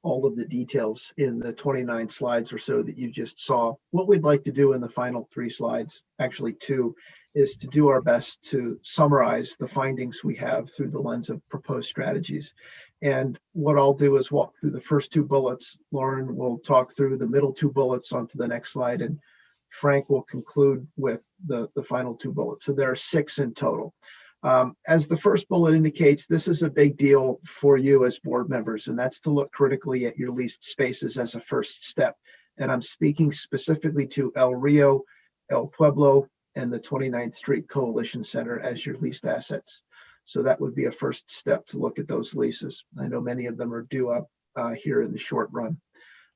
all of the details in the 29 slides or so that you just saw. What we'd like to do in the final 3 slides, actually 2, is to do our best to summarize the findings we have through the lens of proposed strategies. And what I'll do is walk through the first 2 bullets. Lauren will talk through the middle 2 bullets onto the next slide, and Frank will conclude with the final 2 bullets. So there are 6 in total. As the first bullet indicates, this is a big deal for you as board members, and that's to look critically at your leased spaces as a first step. And I'm speaking specifically to El Rio, El Pueblo, and the 29th Street Coalition Center as your leased assets. So that would be a first step to look at those leases. I know many of them are due up here in the short run.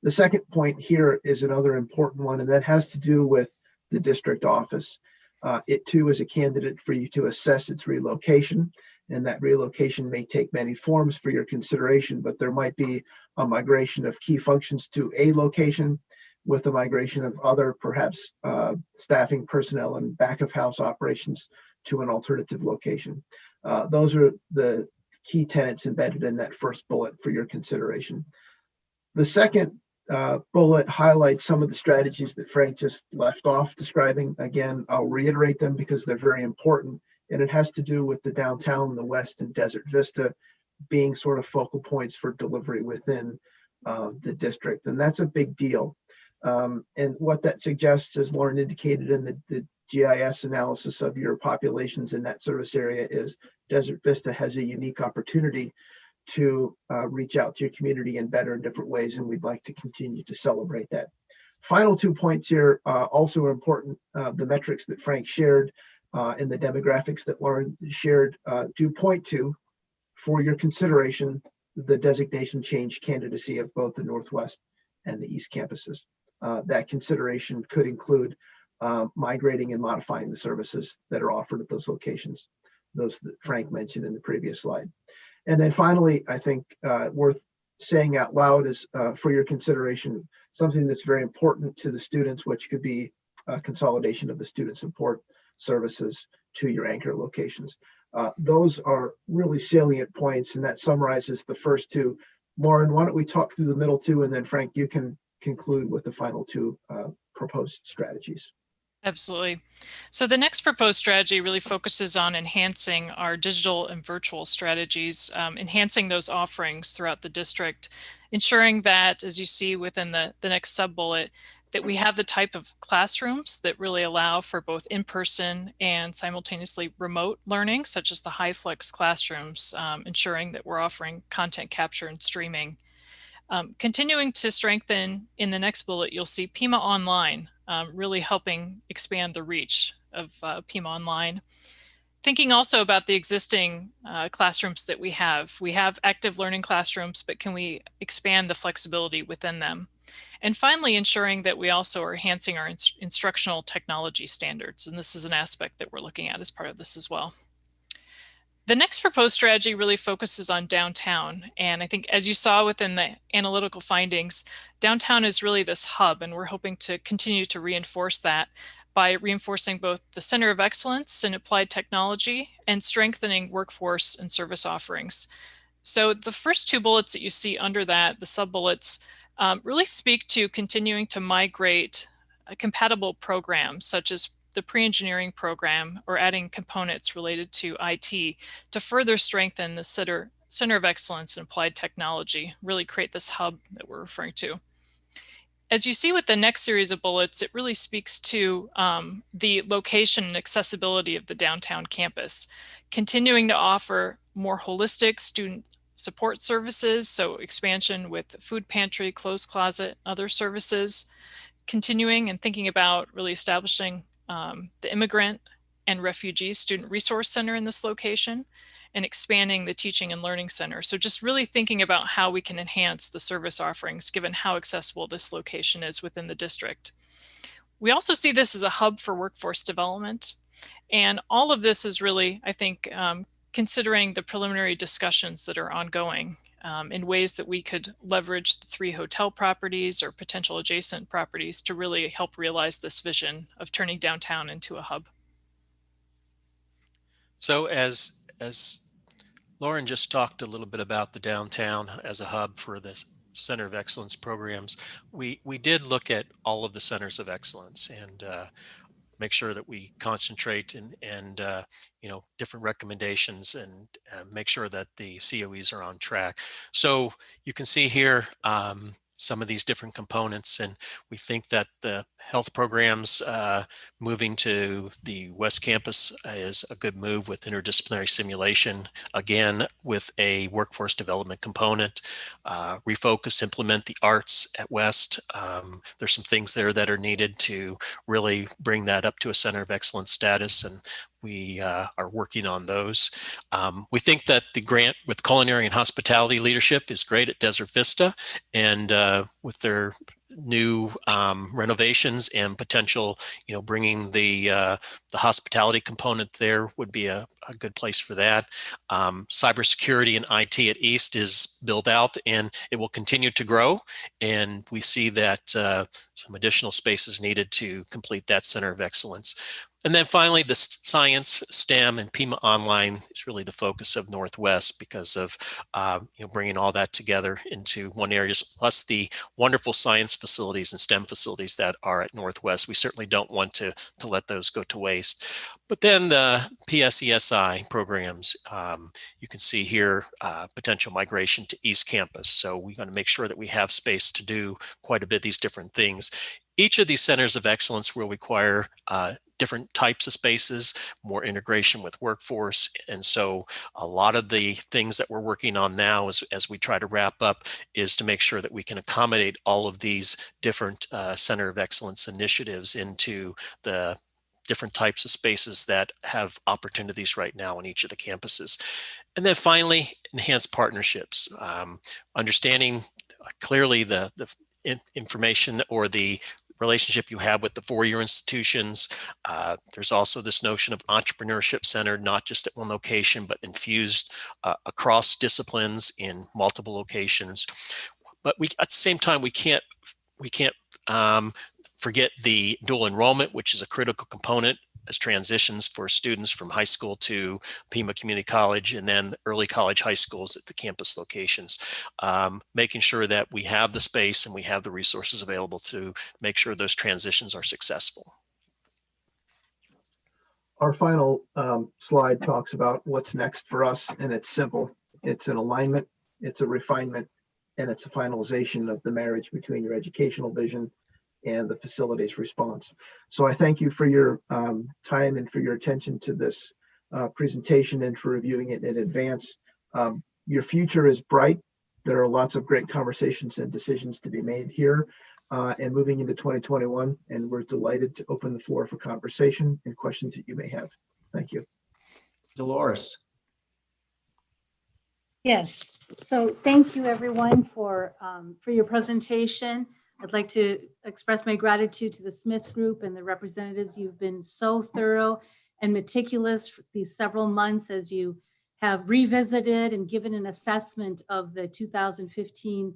The second point here is another important one, and that has to do with the district office. It too is a candidate for you to assess its relocation, and that relocation may take many forms for your consideration, but there might be a migration of key functions to a location with a migration of other, perhaps staffing personnel and back of house operations to an alternative location. Those are the key tenets embedded in that first bullet for your consideration. The second bullet highlights some of the strategies that Frank just left off describing. Again, I'll reiterate them because they're very important, and it has to do with the downtown, the West, and Desert Vista being sort of focal points for delivery within the district, and that's a big deal. And what that suggests, as Lauren indicated in the GIS analysis of your populations in that service area, is Desert Vista has a unique opportunity to reach out to your community in better and different ways, and we'd like to continue to celebrate that. Final 2 points here also are important. The metrics that Frank shared and the demographics that Lauren shared do point to, for your consideration, the designation change candidacy of both the Northwest and the East campuses. That consideration could include migrating and modifying the services that are offered at those locations, those that Frank mentioned in the previous slide. And then finally, I think worth saying out loud is for your consideration, something that's very important to the students, which could be a consolidation of the student support services to your anchor locations. Those are really salient points, and that summarizes the first 2. Lauren, why don't we talk through the middle 2, and then Frank, you can conclude with the final 2 proposed strategies. Absolutely. So the next proposed strategy really focuses on enhancing our digital and virtual strategies, enhancing those offerings throughout the district, ensuring that, as you see within the next sub-bullet, that we have the type of classrooms that really allow for both in-person and simultaneously remote learning, such as the high-flex classrooms, ensuring that we're offering content capture and streaming. Continuing to strengthen in the next bullet, you'll see Pima Online, really helping expand the reach of Pima Online. Thinking also about the existing classrooms that we have. We have active learning classrooms, but can we expand the flexibility within them? And finally, ensuring that we also are enhancing our instructional technology standards. And this is an aspect that we're looking at as part of this as well. The next proposed strategy really focuses on downtown. And I think, as you saw within the analytical findings, downtown is really this hub, and we're hoping to continue to reinforce that by reinforcing both the Center of Excellence in Applied Technology and strengthening workforce and service offerings. So the first 2 bullets that you see under that, the sub-bullets, really speak to continuing to migrate compatible programs such as the pre-engineering program or adding components related to IT to further strengthen the Center of Excellence in Applied Technology, really create this hub that we're referring to. As you see with the next series of bullets, it really speaks to the location and accessibility of the downtown campus, continuing to offer more holistic student support services, so expansion with food pantry, clothes closet, other services, continuing and thinking about really establishing the Immigrant and Refugee Student Resource Center in this location, and expanding the Teaching and Learning Center. So just really thinking about how we can enhance the service offerings given how accessible this location is within the district. We also see this as a hub for workforce development. And all of this is really, I think, considering the preliminary discussions that are ongoing in ways that we could leverage the 3 hotel properties or potential adjacent properties to really help realize this vision of turning downtown into a hub. So as Lauren just talked a little bit about the downtown as a hub for this Center of Excellence programs, we did look at all of the centers of excellence and make sure that we concentrate and different recommendations and make sure that the COEs are on track. So you can see here some of these different components, and we think that the health programs moving to the West Campus is a good move with interdisciplinary simulation, again with a workforce development component. Refocus, implement the arts at West. There's some things there that are needed to really bring that up to a center of excellence status, and we are working on those. We think that the grant with culinary and hospitality leadership is great at Desert Vista, and with their new renovations and potential, bringing the hospitality component there would be a good place for that. Cybersecurity and IT at East is built out, and it will continue to grow. And we see that some additional space is needed to complete that center of excellence. And then finally, the science, STEM, and Pima Online is really the focus of Northwest because of bringing all that together into one area, plus the wonderful science facilities and STEM facilities that are at Northwest. We certainly don't want to let those go to waste. But then the PSESI programs, you can see here potential migration to East Campus. So we want to make sure that we have space to do quite a bit of these different things. Each of these centers of excellence will require different types of spaces, more integration with workforce. And so a lot of the things that we're working on now as we try to wrap up is to make sure that we can accommodate all of these different center of excellence initiatives into the different types of spaces that have opportunities right now on each of the campuses. And then finally, enhanced partnerships, understanding clearly the information or the relationship you have with the four-year institutions. There's also this notion of entrepreneurship centered, not just at one location, but infused across disciplines in multiple locations. But at the same time, we can't forget the dual enrollment, which is a critical component as transitions for students from high school to Pima Community College and then early college high schools at the campus locations. Making sure that we have the space and we have the resources available to make sure those transitions are successful. Our final slide talks about what's next for us, and it's simple. It's an alignment, it's a refinement, and it's a finalization of the marriage between your educational vision and the facilities response. So I thank you for your time and for your attention to this presentation and for reviewing it in advance. Your future is bright. There are lots of great conversations and decisions to be made here and moving into 2021, and we're delighted to open the floor for conversation and questions that you may have. Thank you. Dolores. Yes, so thank you everyone for your presentation. I'd like to express my gratitude to the Smith Group and the representatives. You've been so thorough and meticulous for these several months as you have revisited and given an assessment of the 2015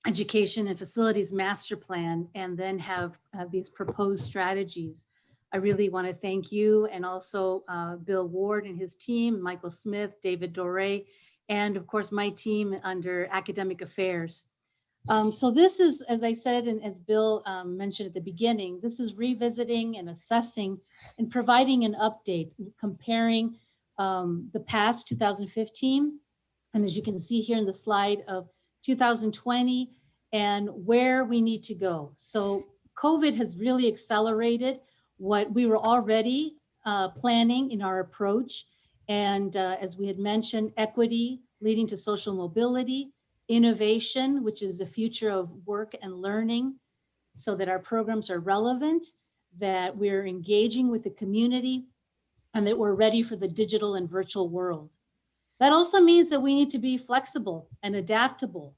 Education and Facilities Master Plan, and then have these proposed strategies. I really want to thank you, and also Bill Ward and his team, Michael Smith, David Doré, and of course my team under Academic Affairs. So this is, as I said, and as Bill mentioned at the beginning, this is revisiting and assessing and providing an update, comparing the past 2015, and as you can see here in the slide, of 2020 and where we need to go. So COVID has really accelerated what we were already planning in our approach. And as we had mentioned, equity leading to social mobility, innovation, which is the future of work and learning, so that our programs are relevant, that we're engaging with the community, and that we're ready for the digital and virtual world. That also means that we need to be flexible and adaptable.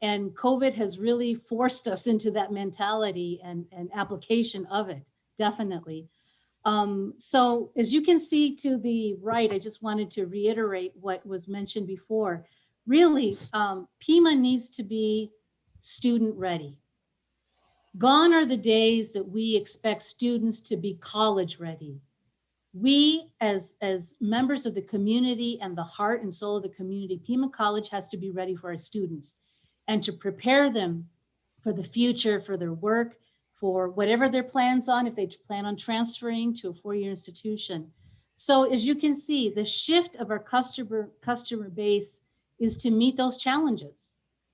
And COVID has really forced us into that mentality and application of it, definitely. So as you can see to the right, I just wanted to reiterate what was mentioned before. Really, Pima needs to be student ready. Gone are the days that we expect students to be college ready. We, as members of the community and the heart and soul of the community, Pima College has to be ready for our students and to prepare them for the future, for their work, for whatever their plans on, if they plan on transferring to a four-year institution. So as you can see, the shift of our customer base is to meet those challenges,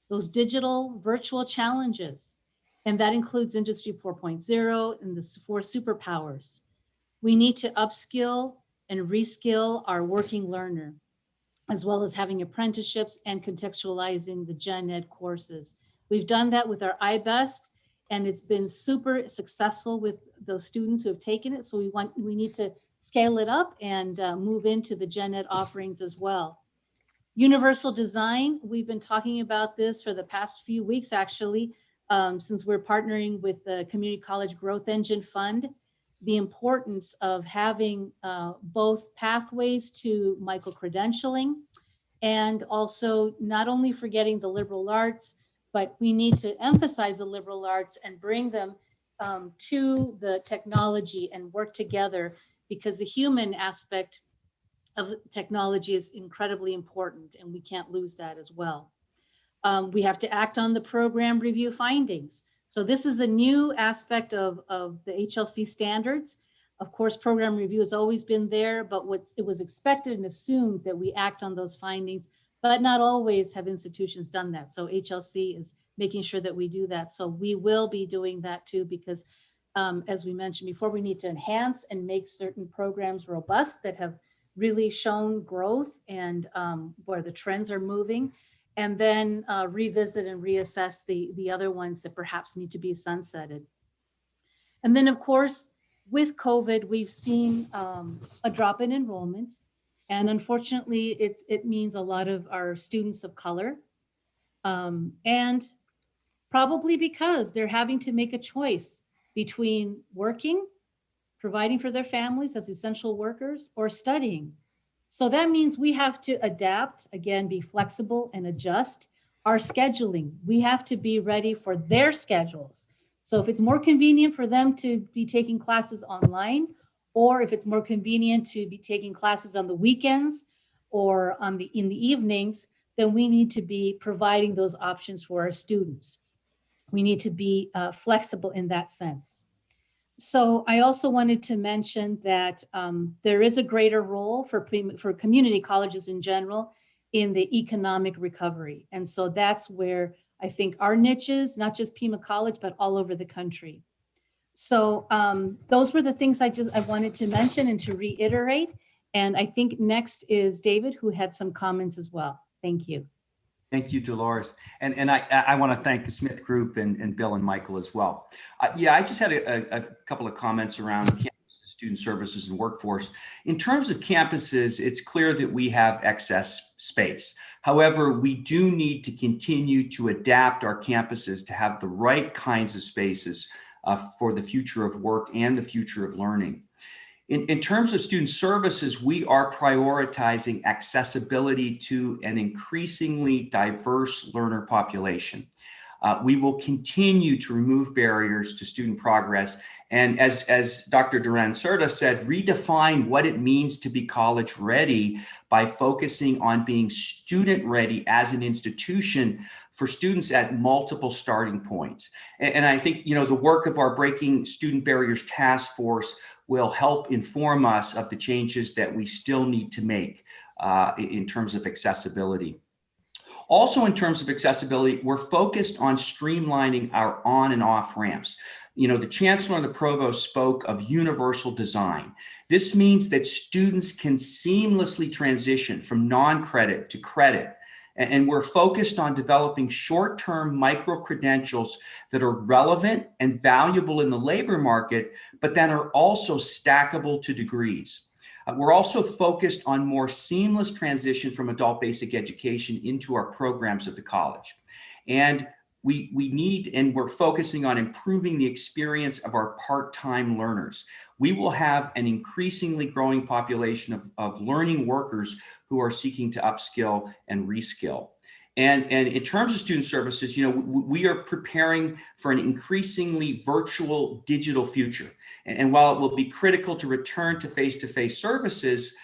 those digital virtual challenges. And that includes Industry 4.0 and the 4 superpowers. We need to upskill and reskill our working learner, as well as having apprenticeships and contextualizing the gen ed courses. We've done that with our iBest, and it's been super successful with those students who have taken it. So we need to scale it up and move into the gen ed offerings as well. Universal design, we've been talking about this for the past few weeks, actually, since we're partnering with the Community College Growth Engine Fund. The importance of having both pathways to micro-credentialing, and also not only forgetting the liberal arts, but we need to emphasize the liberal arts and bring them to the technology and work together, because the human aspect of technology is incredibly important, and we can't lose that as well. We have to act on the program review findings. So this is a new aspect of the HLC standards. Of course, program review has always been there, but it was expected and assumed that we act on those findings, but not always have institutions done that. So HLC is making sure that we do that. So we will be doing that too, because as we mentioned before, we need to enhance and make certain programs robust that have really shown growth and where the trends are moving, and then revisit and reassess the other ones that perhaps need to be sunsetted. And then, of course, with COVID, we've seen a drop in enrollment. And unfortunately, it means a lot of our students of color. And probably because they're having to make a choice between working, providing for their families as essential workers, or studying. So that means we have to adapt, again, be flexible and adjust our scheduling. We have to be ready for their schedules. So if it's more convenient for them to be taking classes online, or if it's more convenient to be taking classes on the weekends or in the evenings, then we need to be providing those options for our students. We need to be flexible in that sense. So I also wanted to mention that there is a greater role for community colleges in general in the economic recovery. And so that's where I think our niches, not just Pima College, but all over the country. So those were the things I wanted to mention and to reiterate. And I think next is David, who had some comments as well. Thank you. Thank you, Dolores. And I want to thank the Smith Group and Bill and Michael as well. Yeah, I just had a couple of comments around campuses, student services, and workforce. In terms of campuses, it's clear that we have excess space. However, we do need to continue to adapt our campuses to have the right kinds of spaces for the future of work and the future of learning. In terms of student services, we are prioritizing accessibility to an increasingly diverse learner population. We will continue to remove barriers to student progress. And as Dr. Duran-Cerda said, redefine what it means to be college ready by focusing on being student ready as an institution for students at multiple starting points. And I think, the work of our Breaking Student Barriers Task Force will help inform us of the changes that we still need to make in terms of accessibility. Also, in terms of accessibility, we're focused on streamlining our on and off ramps. The chancellor and the provost spoke of universal design. This means that students can seamlessly transition from non-credit to credit. And we're focused on developing short-term micro-credentials that are relevant and valuable in the labor market, but that are also stackable to degrees. We're also focused on more seamless transition from adult basic education into our programs at the college. And we need, and we're focusing on improving the experience of our part-time learners. We will have an increasingly growing population of learning workers who are seeking to upskill and reskill. And in terms of student services, we are preparing for an increasingly virtual digital future. And while it will be critical to return to face-to-face services,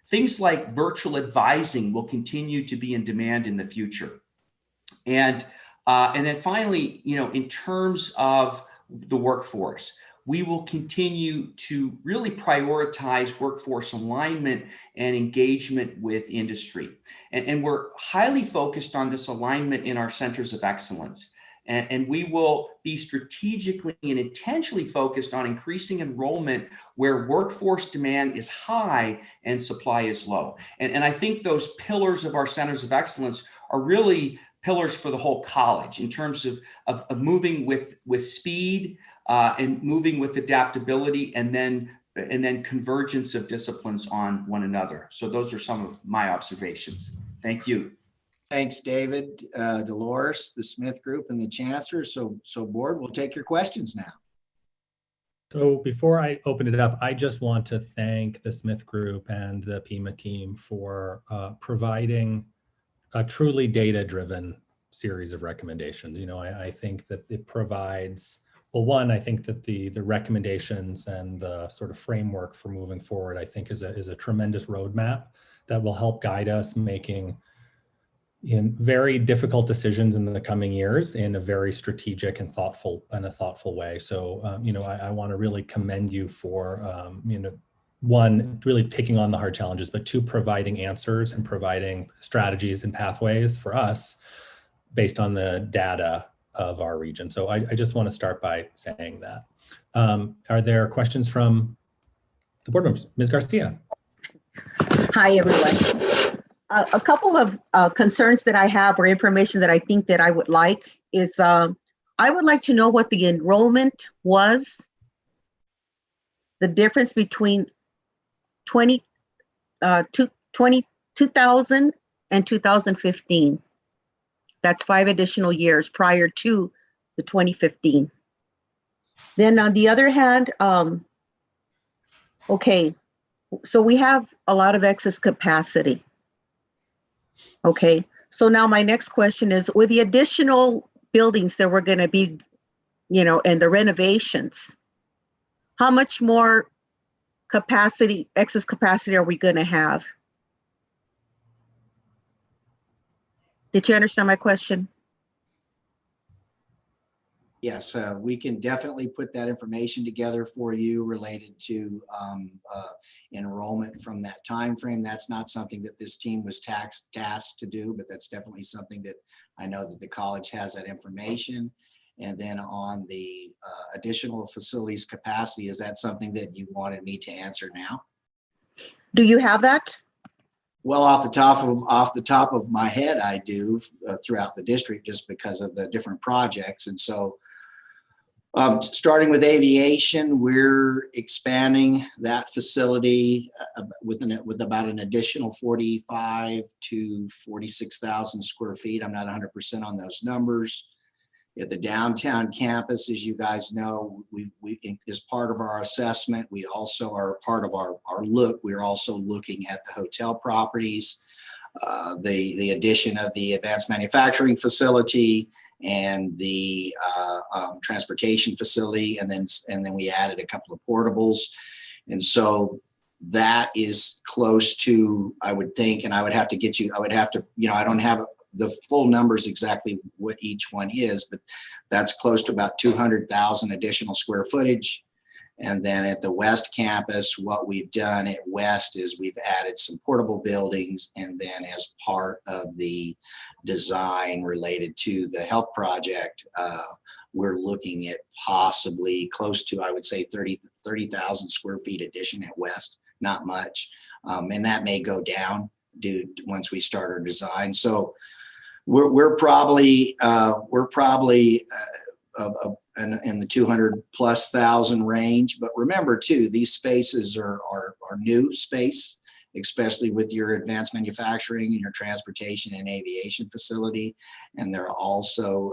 things like virtual advising will continue to be in demand in the future. And then finally, in terms of the workforce, we will continue to really prioritize workforce alignment and engagement with industry. And we're highly focused on this alignment in our centers of excellence. And we will be strategically and intentionally focused on increasing enrollment where workforce demand is high and supply is low. And I think those pillars of our centers of excellence are really pillars for the whole college in terms of moving with speed and moving with adaptability, and then convergence of disciplines on one another. So those are some of my observations. Thank you. Thanks, David, Dolores, the Smith Group, and the Chancellor. So board, we'll take your questions now. So before I open it up, I just want to thank the Smith Group and the Pima team for providing a truly data-driven series of recommendations. I think that it provides, well, one, I think that the recommendations and the sort of framework for moving forward, I think is a tremendous roadmap that will help guide us making very difficult decisions in the coming years in a very strategic and thoughtful way. So, I want to really commend you for, one, really taking on the hard challenges, but two, providing answers and providing strategies and pathways for us based on the data of our region. So I just want to start by saying that. Are there questions from the board members? Ms. Garcia. Hi, everyone. A couple of concerns that I have, or information that I think that I would like, is I would like to know what the enrollment was, the difference between 2000 and 2015. That's 5 additional years prior to the 2015. Then on the other hand, okay, so we have a lot of excess capacity. Okay, so now my next question is, with the additional buildings that we're going to be, and the renovations, how much more capacity, excess capacity, are we going to have? Did you understand my question? Yes, we can definitely put that information together for you related to enrollment from that time frame. That's not something that this team was tasked to do, but that's definitely something that I know that the college has that information. And then on the additional facilities capacity, is that something that you wanted me to answer now? Do you have that? Well, off the top of my head, I do throughout the district, just because of the different projects. And so starting with aviation, we're expanding that facility with about an additional 45 to 46,000 square feet. I'm not 100% on those numbers. At the downtown campus, as you guys know, we as part of our assessment, we also are part of our look. We're also looking at the hotel properties, the addition of the advanced manufacturing facility, and the transportation facility, and then we added a couple of portables, and so that is close to, I would think, and I would have to get you. I would have to, I don't have the full numbers exactly what each one is, but that's close to about 200,000 additional square footage. And then at the West campus, what we've done at West is we've added some portable buildings, and then as part of the design related to the health project, we're looking at possibly close to, I would say, 30,000 square feet addition at West, not much. And that may go down once we start our design. So we're probably in the 200,000+ range. But remember too, these spaces are new space, especially with your advanced manufacturing and your transportation and aviation facility. And there are also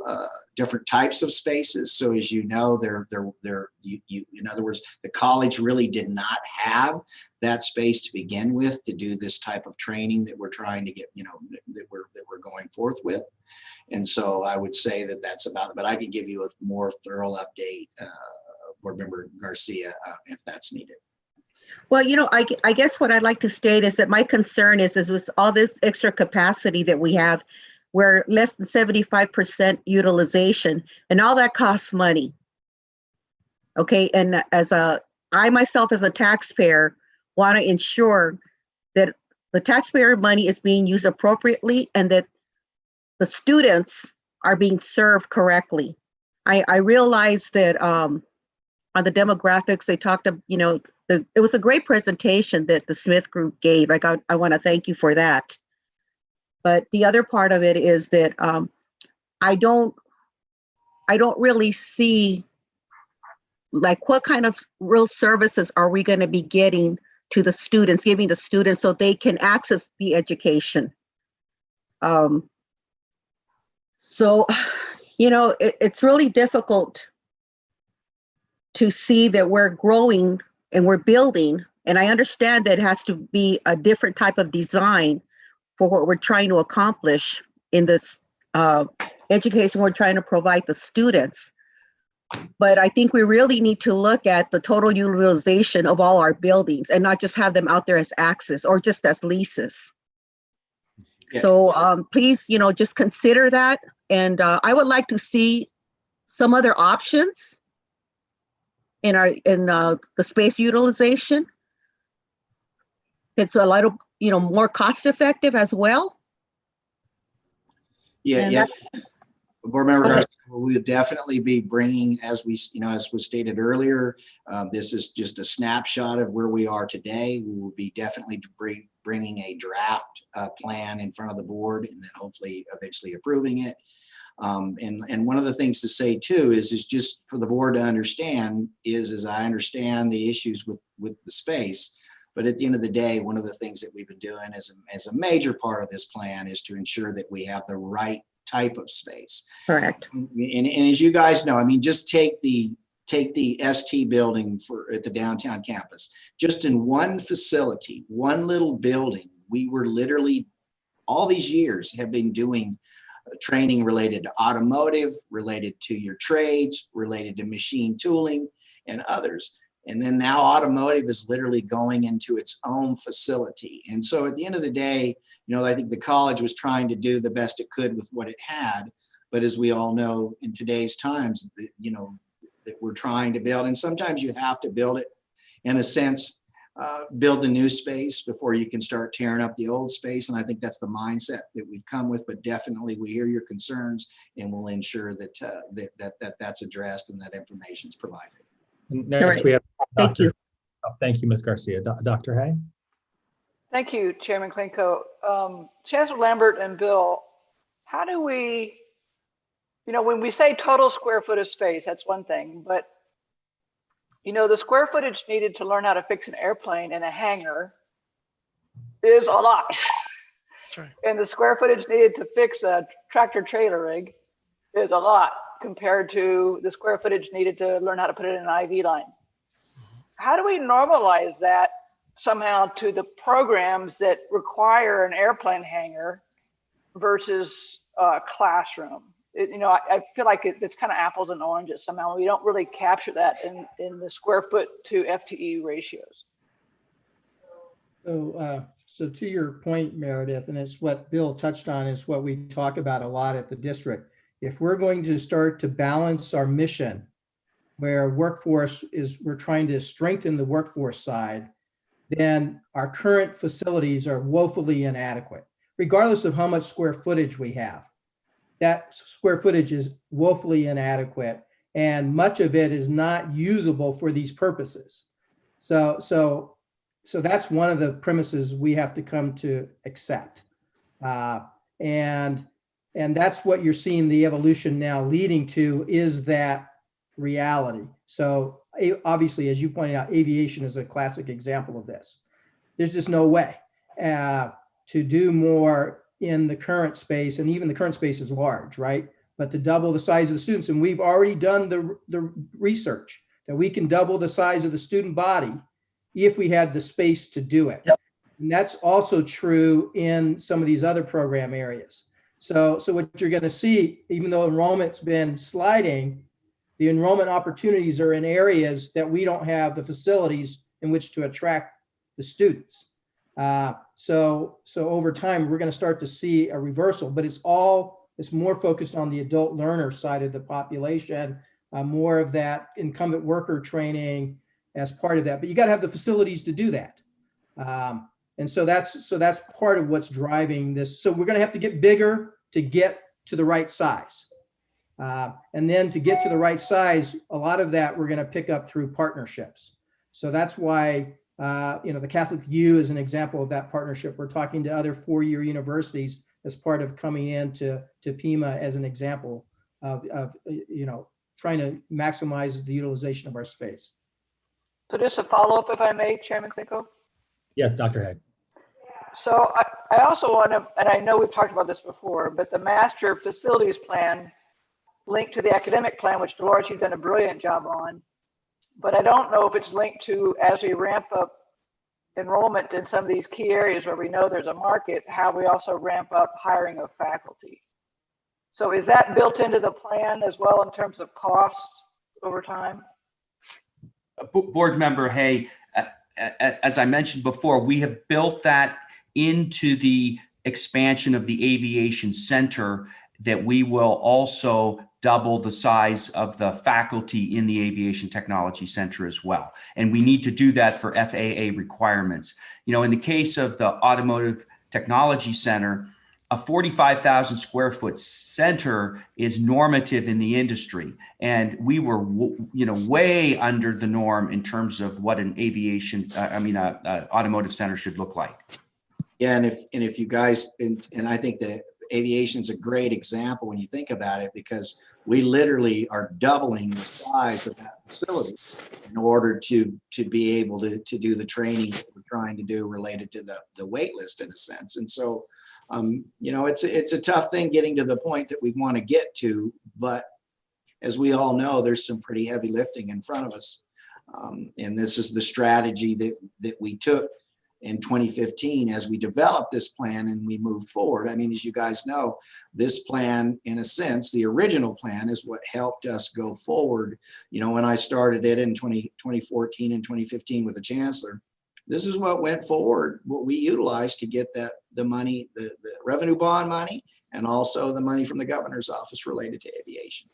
different types of spaces. So as you know, in other words, the college really did not have that space to begin with to do this type of training that we're trying to get, that we're going forth with. And so I would say that that's about it, but I can give you a more thorough update, Board Member Garcia, if that's needed. Well, I guess what I'd like to state is that my concern is with all this extra capacity that we have, we're less than 75% utilization, and all that costs money. Okay, and I myself as a taxpayer want to ensure that the taxpayer money is being used appropriately and that the students are being served correctly. I realize that on the demographics, they talked of, it was a great presentation that the Smith Group gave. I want to thank you for that. But the other part of it is that I don't really see like what kind of real services are we going to be getting to the students, giving the students so they can access the education. So, it's really difficult to see that we're growing and we're building. And I understand that it has to be a different type of design for what we're trying to accomplish in this education we're trying to provide the students. But I think we really need to look at the total utilization of all our buildings and not just have them out there as access or just as leases. Yeah. So please, just consider that. And I would like to see some other options in the space utilization. It's a lot of, more cost effective as well. Yeah. Board Member Garcia, we would definitely be bringing, as was stated earlier, this is just a snapshot of where we are today. We will be definitely bringing a draft plan in front of the board and then hopefully eventually approving it. And one of the things to say too is just for the board to understand is I understand the issues with the space, but at the end of the day, one of the things that we've been doing as a major part of this plan is to ensure that we have the right type of space. Correct. And as you guys know, just take the ST building at the downtown campus. Just in one facility, one little building, we were literally all these years have been doing training related to automotive, related to your trades, related to machine tooling and others. And then now automotive is literally going into its own facility. And so at the end of the day, I think the college was trying to do the best it could with what it had. But as we all know, in today's times, that we're trying to build, and sometimes you have to build it in a sense, build the new space before you can start tearing up the old space. And I think that's the mindset that we've come with, but definitely we hear your concerns and we'll ensure that that's addressed and that information is provided. Next, we have Dr. Thank you. Thank you, Ms. Garcia. Dr. Hay? Thank you, Chairman Klinko. Chancellor Lambert and Bill, how do we, when we say total square foot of space, that's one thing, but the square footage needed to learn how to fix an airplane in a hangar is a lot. That's right. And the square footage needed to fix a tractor trailer rig is a lot compared to the square footage needed to learn how to put it in an IV line. How do we normalize that somehow to the programs that require an airplane hangar versus a classroom? I feel like it's kind of apples and oranges somehow. We don't really capture that in the square foot to FTE ratios. So to your point, Meredith, and it's what Bill touched on, is what we talk about a lot at the district. If we're going to start to balance our mission, where we're trying to strengthen the workforce side, then our current facilities are woefully inadequate, regardless of how much square footage we have. That square footage is woefully inadequate, and much of it is not usable for these purposes. So that's one of the premises we have to come to accept. And that's what you're seeing the evolution now leading to, is that reality. So obviously, as you pointed out, aviation is a classic example of this. There's just no way. to do more in the current space, and even the current space is large, right? But to double the size of the students, and we've already done the research that we can double the size of the student body if we had the space to do it. Yep. And that's also true in some of these other program areas. So what you're going to see, even though enrollment's been sliding, the enrollment opportunities are in areas that we don't have the facilities in which to attract the students. So over time, we're going to start to see a reversal, but it's more focused on the adult learner side of the population, more of that incumbent worker training as part of that. But you got to have the facilities to do that. And so that's part of what's driving this. So we're going to have to get bigger to get to the right size. And then to get to the right size, a lot of that we're going to pick up through partnerships. So that's why, the Catholic U is an example of that partnership. We're talking to other four-year universities as part of coming into Pima as an example of trying to maximize the utilization of our space. So just a follow-up, if I may, Chairman Klinko? Yes, Dr. Hay. So I also want to, and I know we've talked about this before, but the master facilities plan linked to the academic plan, which Dolores, you've done a brilliant job on, but I don't know if it's linked to, as we ramp up enrollment in some of these key areas where we know there's a market, how we also ramp up hiring of faculty. So is that built into the plan as well in terms of costs over time? Board member Hay, as I mentioned before, we have built that into the expansion of the aviation center, that we will also double the size of the faculty in the aviation technology center as well. And we need to do that for FAA requirements. In the case of the automotive technology center, a 45,000 square foot center is normative in the industry. And we were, way under the norm in terms of what an automotive center should look like. Yeah, and if you guys, and I think that aviation's a great example when you think about it, because we literally are doubling the size of that facility in order to be able to do the training that we're trying to do related to the wait list in a sense. And so, it's a tough thing getting to the point that we want to get to, but as we all know, there's some pretty heavy lifting in front of us. And this is the strategy that we took in 2015 as we developed this plan and we moved forward. I mean, as you guys know, this plan, in a sense, the original plan is what helped us go forward. When I started it in 2014 and 2015 with the chancellor, this is what went forward, what we utilized to get the money, the revenue bond money, and also the money from the governor's office related to aviation.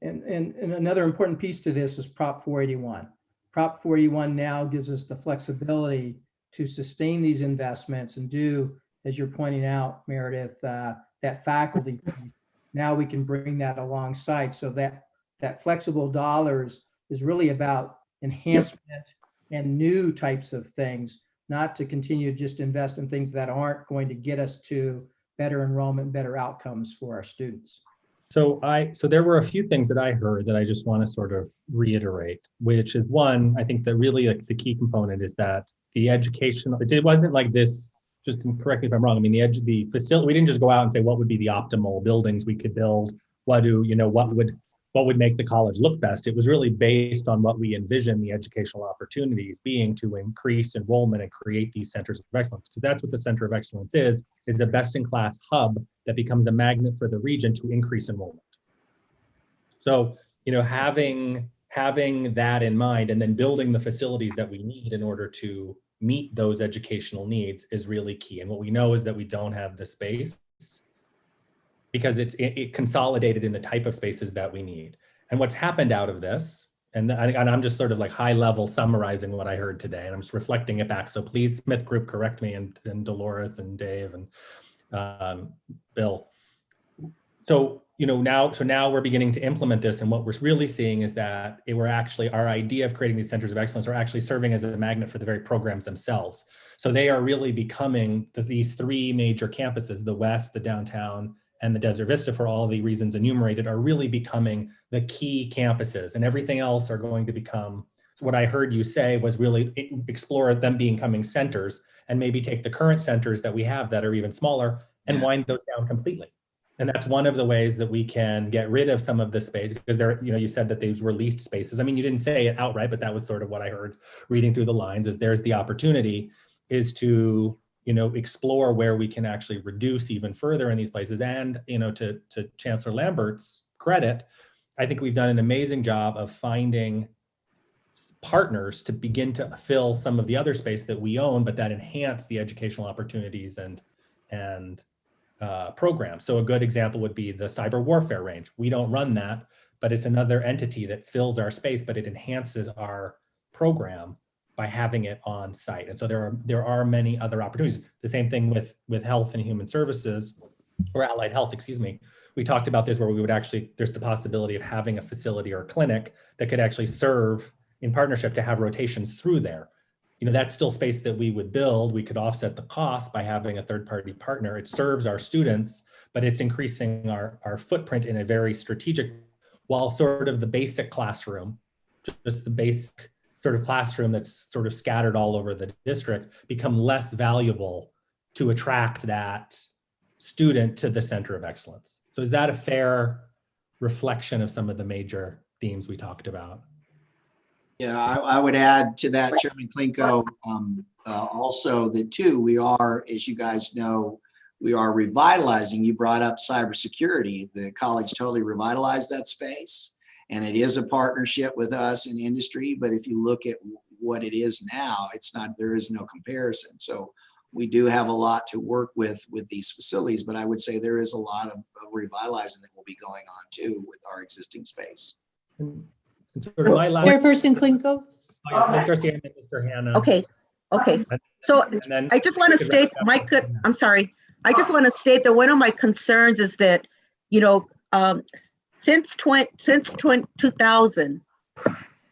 And another important piece to this is Prop 481. Prop 481 now gives us the flexibility to sustain these investments and do, as you're pointing out, Meredith, that faculty. Now we can bring that alongside, so that flexible dollars is really about enhancement and new types of things, not to continue to just invest in things that aren't going to get us to better enrollment, better outcomes for our students. So there were a few things that I heard that I just want to sort of reiterate, which is one, I think that really the key component is that the educational, it wasn't like this, just correct me if I'm wrong. I mean, the facility, we didn't just go out and say what would be the optimal buildings we could build, what would make the college look best. It was really based on what we envision the educational opportunities being to increase enrollment and create these centers of excellence. Because that's what the Center of Excellence is a best-in-class hub that becomes a magnet for the region to increase enrollment. So, having that in mind and then building the facilities that we need in order to meet those educational needs is really key. And what we know is that we don't have the space because it consolidated in the type of spaces that we need. And what's happened out of this, and I'm just sort of like high level summarizing what I heard today, and I'm just reflecting it back. So please, Smith Group, correct me, and Dolores and Dave and Bill. So now we're beginning to implement this, and what we're really seeing is that our idea of creating these centers of excellence are actually serving as a magnet for the very programs themselves. So they are really becoming these three major campuses: the West, the Downtown, and the Desert Vista, for all the reasons enumerated, are really becoming the key campuses, and everything else are going to become what I heard you say was really explore them becoming centers and maybe take the current centers that we have that are even smaller and wind those down completely. And that's one of the ways that we can get rid of some of the space, because there, you said that these were leased spaces. I mean, you didn't say it outright, but that was sort of what I heard reading through the lines, is there's the opportunity is to, explore where we can actually reduce even further in these places. And, to Chancellor Lambert's credit, I think we've done an amazing job of finding partners to begin to fill some of the other space that we own, but that enhance the educational opportunities and programs. So a good example would be the cyber warfare range. We don't run that, but it's another entity that fills our space, but it enhances our program by having it on site. And so there are many other opportunities. The same thing with health and human services, or allied health, excuse me. We talked about this where we would actually, there's the possibility of having a facility or a clinic that could actually serve in partnership to have rotations through there. That's still space that we would build. We could offset the cost by having a third-party partner. It serves our students, but it's increasing our footprint in a very strategic, while sort of the basic classroom, just the basic sort of classroom that's sort of scattered all over the district, become less valuable to attract that student to the center of excellence. So is that a fair reflection of some of the major themes we talked about? Yeah, I would add to that, Chairman Klinko, also that too, we are, as you guys know, we are revitalizing. You brought up cybersecurity. The college totally revitalized that space, and it is a partnership with us in industry. But if you look at what it is now, it's not, there is no comparison. So we do have a lot to work with these facilities, but I would say there is a lot of revitalizing that will be going on too with our existing space. Sort of my last Chairperson Klinko. Ms. Garcia and then Mr. Hanna. Okay. So I just want to state I'm sorry. I just want to state that one of my concerns is that, since 2000,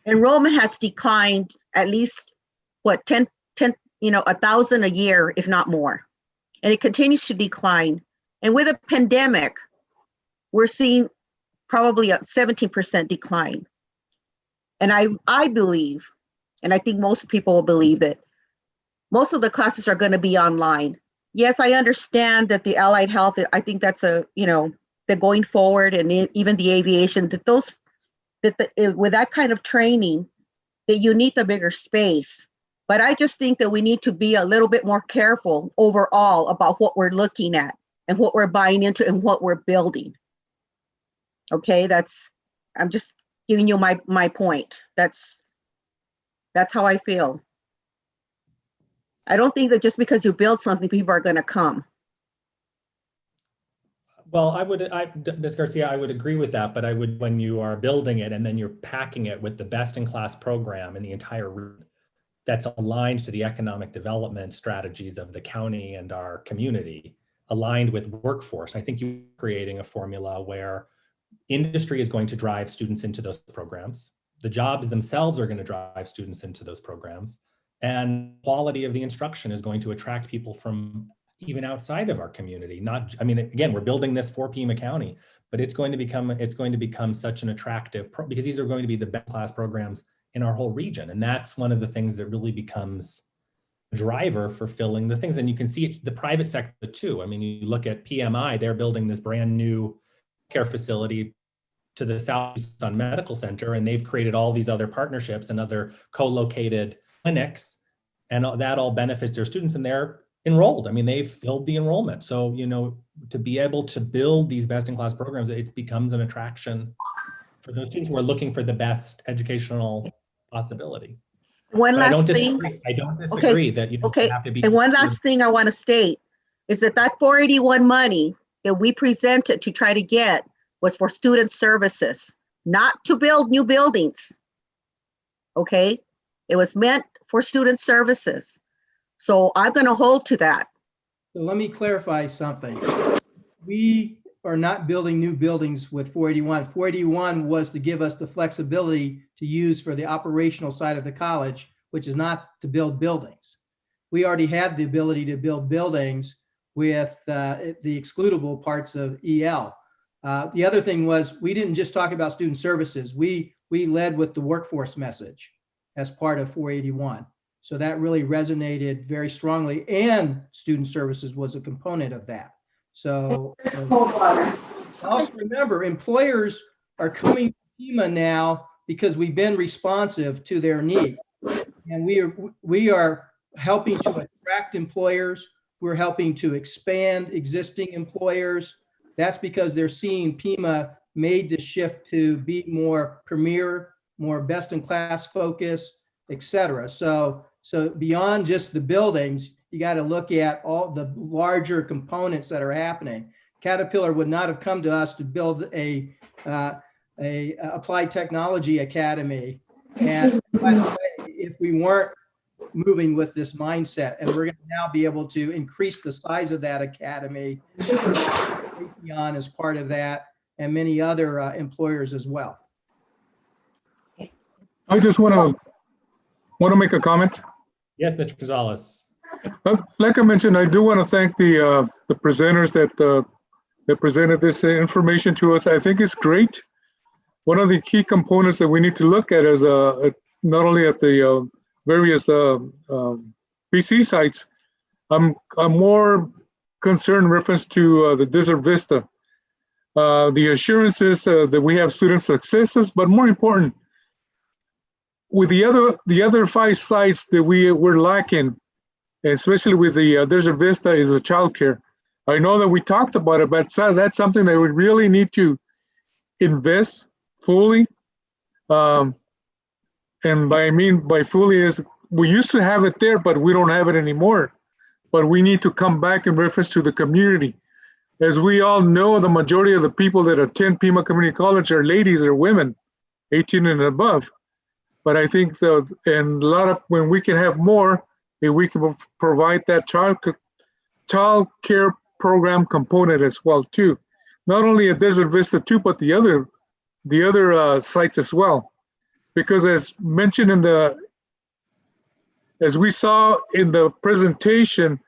enrollment has declined at least 1,000 a year, if not more. And it continues to decline. And with a pandemic, we're seeing probably a 17% decline. And I believe, and I think most people will believe, that most of the classes are going to be online. Yes, I understand that the allied health, I think that's they're going forward, and even the aviation, with that kind of training, that you need the bigger space. But I just think that we need to be a little bit more careful overall about what we're looking at and what we're buying into and what we're building. Okay, I'm just giving you my point. That's how I feel. I don't think that just because you build something, people are going to come. Well, Ms. Garcia, I would agree with that, but when you are building it and then you're packing it with the best-in-class program in the entire region that's aligned to the economic development strategies of the county and our community, aligned with workforce, I think you're creating a formula where industry is going to drive students into those programs. The jobs themselves are going to drive students into those programs. And quality of the instruction is going to attract people from even outside of our community. Again, we're building this for Pima County, but it's going to become such an attractive, because these are going to be the best class programs in our whole region. And that's one of the things that really becomes a driver for filling the things. And you can see it, the private sector too. You look at PMI, they're building this brand new care facility to the South Tucson Medical Center, and they've created all these other partnerships and other co-located clinics, and that all benefits their students, and they're enrolled. They've filled the enrollment. So, to be able to build these best-in-class programs, it becomes an attraction for those students who are looking for the best educational possibility. One but last thing. I don't disagree that you have to be. And one last thing I want to state is that 481 money that we presented to try to get was for student services, not to build new buildings. Okay, it was meant for student services. So I'm going to hold to that. So let me clarify something. We are not building new buildings with 481. 481 was to give us the flexibility to use for the operational side of the college, which is not to build buildings. We already had the ability to build buildings with the excludable parts of EL. The other thing was, we didn't just talk about student services. We led with the workforce message. as part of 481. So that really resonated very strongly, and student services was a component of that. So also remember, employers are coming to Pima now because we've been responsive to their needs. And we are helping to attract employers. We're helping to expand existing employers. That's because they're seeing Pima made the shift to be more premier, more best-in-class focus, et cetera. So beyond just the buildings, you got to look at all the larger components that are happening. Caterpillar would not have come to us to build a applied technology academy, and by the way, if we weren't moving with this mindset. And we're going to now be able to increase the size of that academy, Raytheon as part of that, and many other employers as well. I just want to make a comment. Yes, Mr. Gonzalez. Like I mentioned, I do want to thank the presenters that presented this information to us. I think it's great. One of the key components that we need to look at is not only at the various PC sites. I'm more concerned in reference to the Desert Vista. The assurances that we have student successes, but more important, with the other 5 sites that we're lacking, especially with the Desert Vista, is the childcare. I know that we talked about it, but that's something that we really need to invest fully. And by fully is, we used to have it there, but we don't have it anymore. But we need to come back in reference to the community. As we all know, the majority of the people that attend Pima Community College are ladies or women, 18 and above. But I think and a lot of, when we can have more, if we can provide that child care program component as well too. Not only at Desert Vista too, but the other sites as well. Because as mentioned as we saw in the presentation,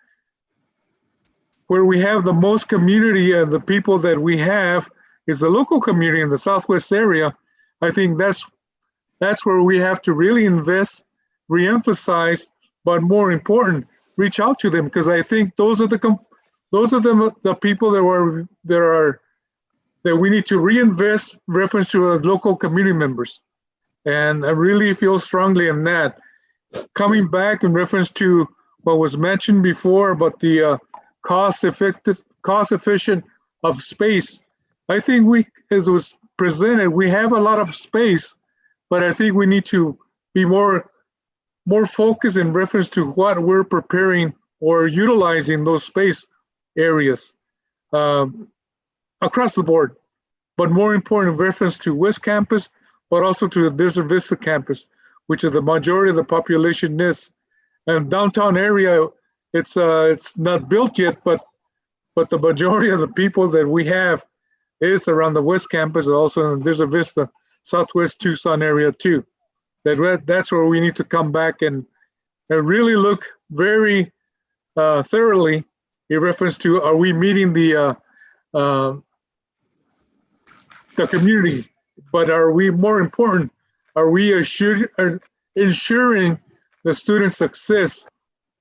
where we have the most community and the people that we have is the local community in the Southwest area. I think that's where we have to really invest, reemphasize, but more important, reach out to them, because I think those are the people that we need to reinvest reference to our local community members. And I really feel strongly in that. Coming back in reference to what was mentioned before about the cost efficient of space, I think as was presented, we have a lot of space, but I think we need to be more focused in reference to what we're preparing or utilizing those space areas across the board, but more important in reference to West Campus, but also to the Desert Vista campus, which is the majority of the population is. And downtown area, it's not built yet, but the majority of the people that we have is around the West Campus, also in the Desert Vista, Southwest Tucson area too. That's where we need to come back and really look very thoroughly in reference to, are we meeting the community? But are we, more important, are we ensuring the student success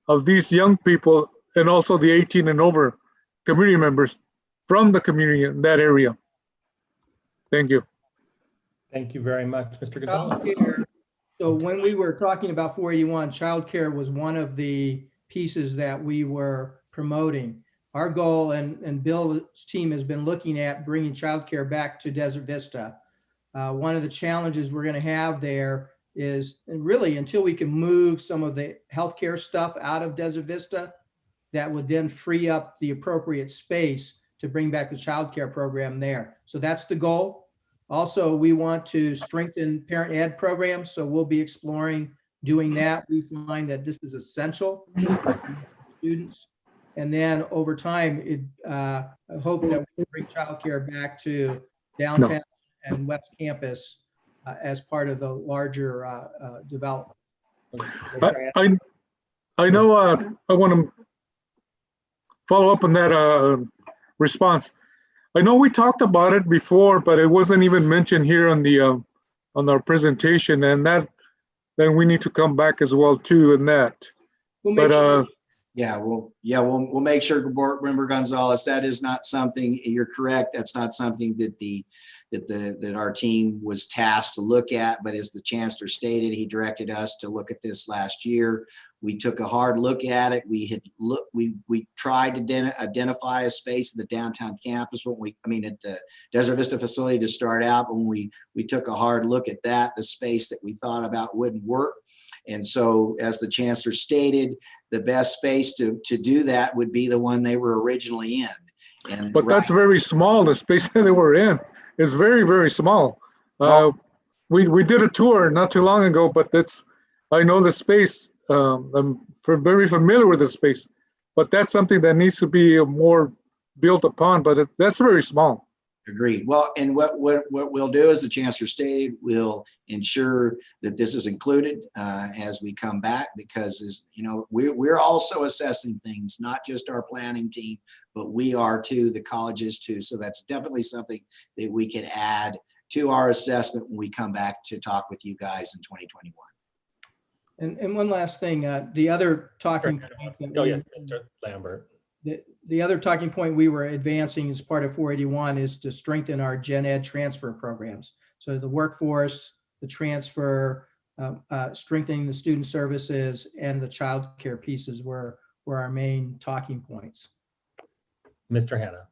of these young people and also the 18 and over community members from the community in that area? Thank you. Thank you very much, Mr. Gonzalez. So when we were talking about 481, childcare was one of the pieces that we were promoting. Our goal, and Bill's team has been looking at bringing childcare back to Desert Vista. One of the challenges we're going to have there is, and really until we can move some of the healthcare stuff out of Desert Vista, that would then free up the appropriate space to bring back the childcare program there. So that's the goal. Also, we want to strengthen parent ed programs, so we'll be exploring doing that. We find that this is essential for students. And then over time, I hope that we can bring childcare back to downtown and West Campus as part of the larger development. I know I want to follow up on that response. I know we talked about it before, but it wasn't even mentioned here on the on our presentation, and that then we need to come back as well too in that. We'll make sure. We'll make sure, Board Member Gonzalez, that is not something, you're correct, that's not something that our team was tasked to look at, but as the Chancellor stated, he directed us to look at this last year. We took a hard look at it. We tried to identify a space in the downtown campus at the Desert Vista facility to start out. But when we took a hard look at that, the space that we thought about wouldn't work. And so, as the Chancellor stated, the best space to do that would be the one they were originally in. But that's very small. The space that they were in is very, very small. We did a tour not too long ago, but I know the space. I'm very familiar with the space, but that's something that needs to be more built upon. But that's very small. Agreed. Well, and what we'll do, as the Chancellor stated, we'll ensure that this is included as we come back, because as you know, we're also assessing things, not just our planning team, but we are too, the colleges too. So that's definitely something that we can add to our assessment when we come back to talk with you guys in 2021. And one last thing, the other talking point. Oh yes, Mr. Lambert. The other talking point we were advancing as part of 481 is to strengthen our gen ed transfer programs. So the workforce, the transfer, strengthening the student services, and the child care pieces were our main talking points. Mr. Hanna.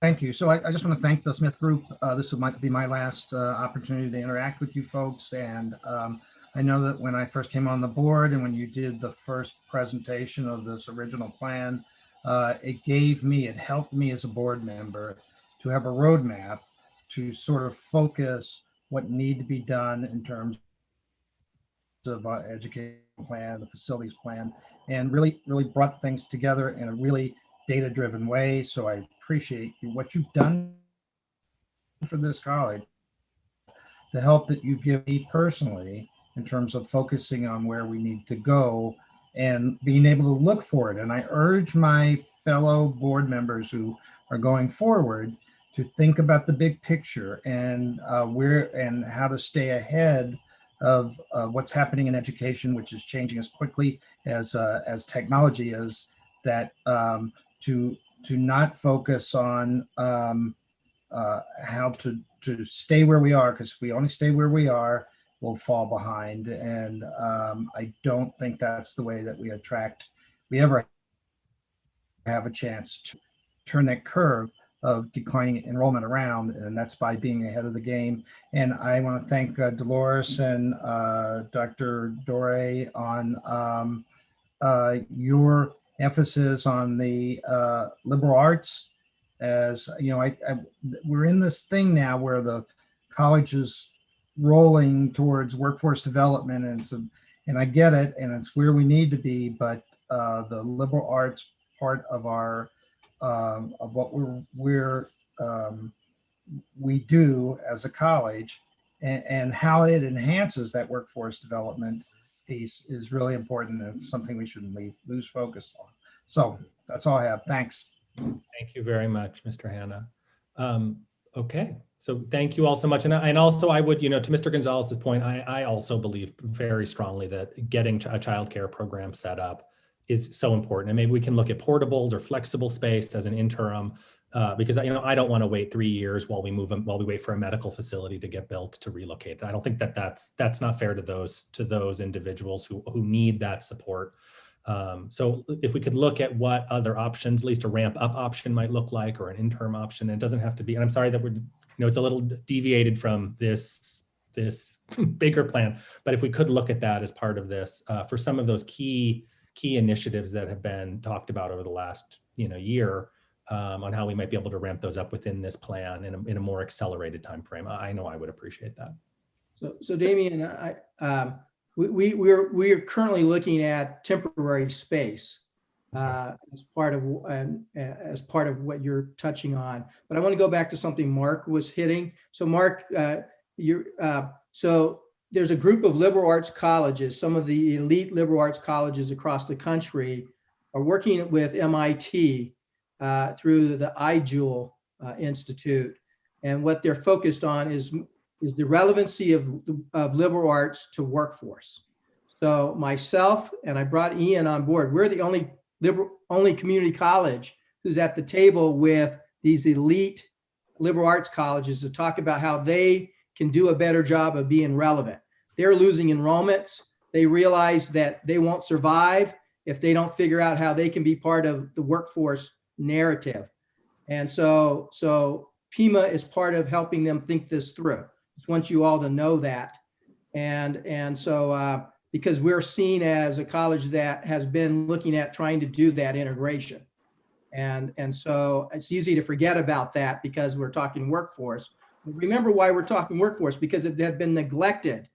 Thank you. So I just want to thank the Smith Group. This might be my last opportunity to interact with you folks. And I know that when I first came on the board and when you did the first presentation of this original plan, it helped me as a board member to have a roadmap to sort of focus what need to be done in terms of education plan, the facilities plan, and really brought things together in a really data-driven way. So I appreciate what you've done for this college, the help that you give me personally in terms of focusing on where we need to go and being able to look for it. And I urge my fellow board members who are going forward to think about the big picture and how to stay ahead of what's happening in education, which is changing as quickly as technology is. That to not focus on how to stay where we are, because if we only stay where we are, we'll fall behind. And I don't think that's the way that we ever have a chance to turn that curve of declining enrollment around, and that's by being ahead of the game. And I want to thank Dolores and Dr. Dore on your emphasis on the liberal arts. As you know, we're in this thing now where the college is rolling towards workforce development, and I get it, and it's where we need to be. But the liberal arts part of our of what we do as a college, and how it enhances that workforce development piece is really important. It's something we shouldn't lose focus on. So that's all I have. Thanks. Thank you very much, Mr. Hanna. Okay, so thank you all so much. And also I would, to Mr. Gonzalez's point, I also believe very strongly that getting a child care program set up is so important. And maybe we can look at portables or flexible space as an interim, because I don't want to wait 3 years while we wait for a medical facility to get built to relocate. I don't think that's not fair to those individuals who need that support. So if we could look at what other options, at least a ramp up option might look like, or an interim option, it doesn't have to be, and I'm sorry that it's a little deviated from this bigger plan, but if we could look at that as part of this for some of those key initiatives that have been talked about over the last year, on how we might be able to ramp those up within this plan in a more accelerated time frame. I know I would appreciate that. So Damien, we are currently looking at temporary space as part of what you're touching on. But I want to go back to something Mark was hitting. So Mark, so there's a group of liberal arts colleges. Some of the elite liberal arts colleges across the country are working with MIT through the iJewel Institute. And what they're focused on is is the relevancy of liberal arts to workforce. So myself, and I brought Ian on board, we're the only community college who's at the table with these elite liberal arts colleges to talk about how they can do a better job of being relevant. They're losing enrollments. They realize that they won't survive if they don't figure out how they can be part of the workforce narrative. And so Pima is part of helping them think this through. Just want you all to know that. And so because we're seen as a college that has been looking at trying to do that integration. And so it's easy to forget about that because we're talking workforce. But remember why we're talking workforce, because it had been neglected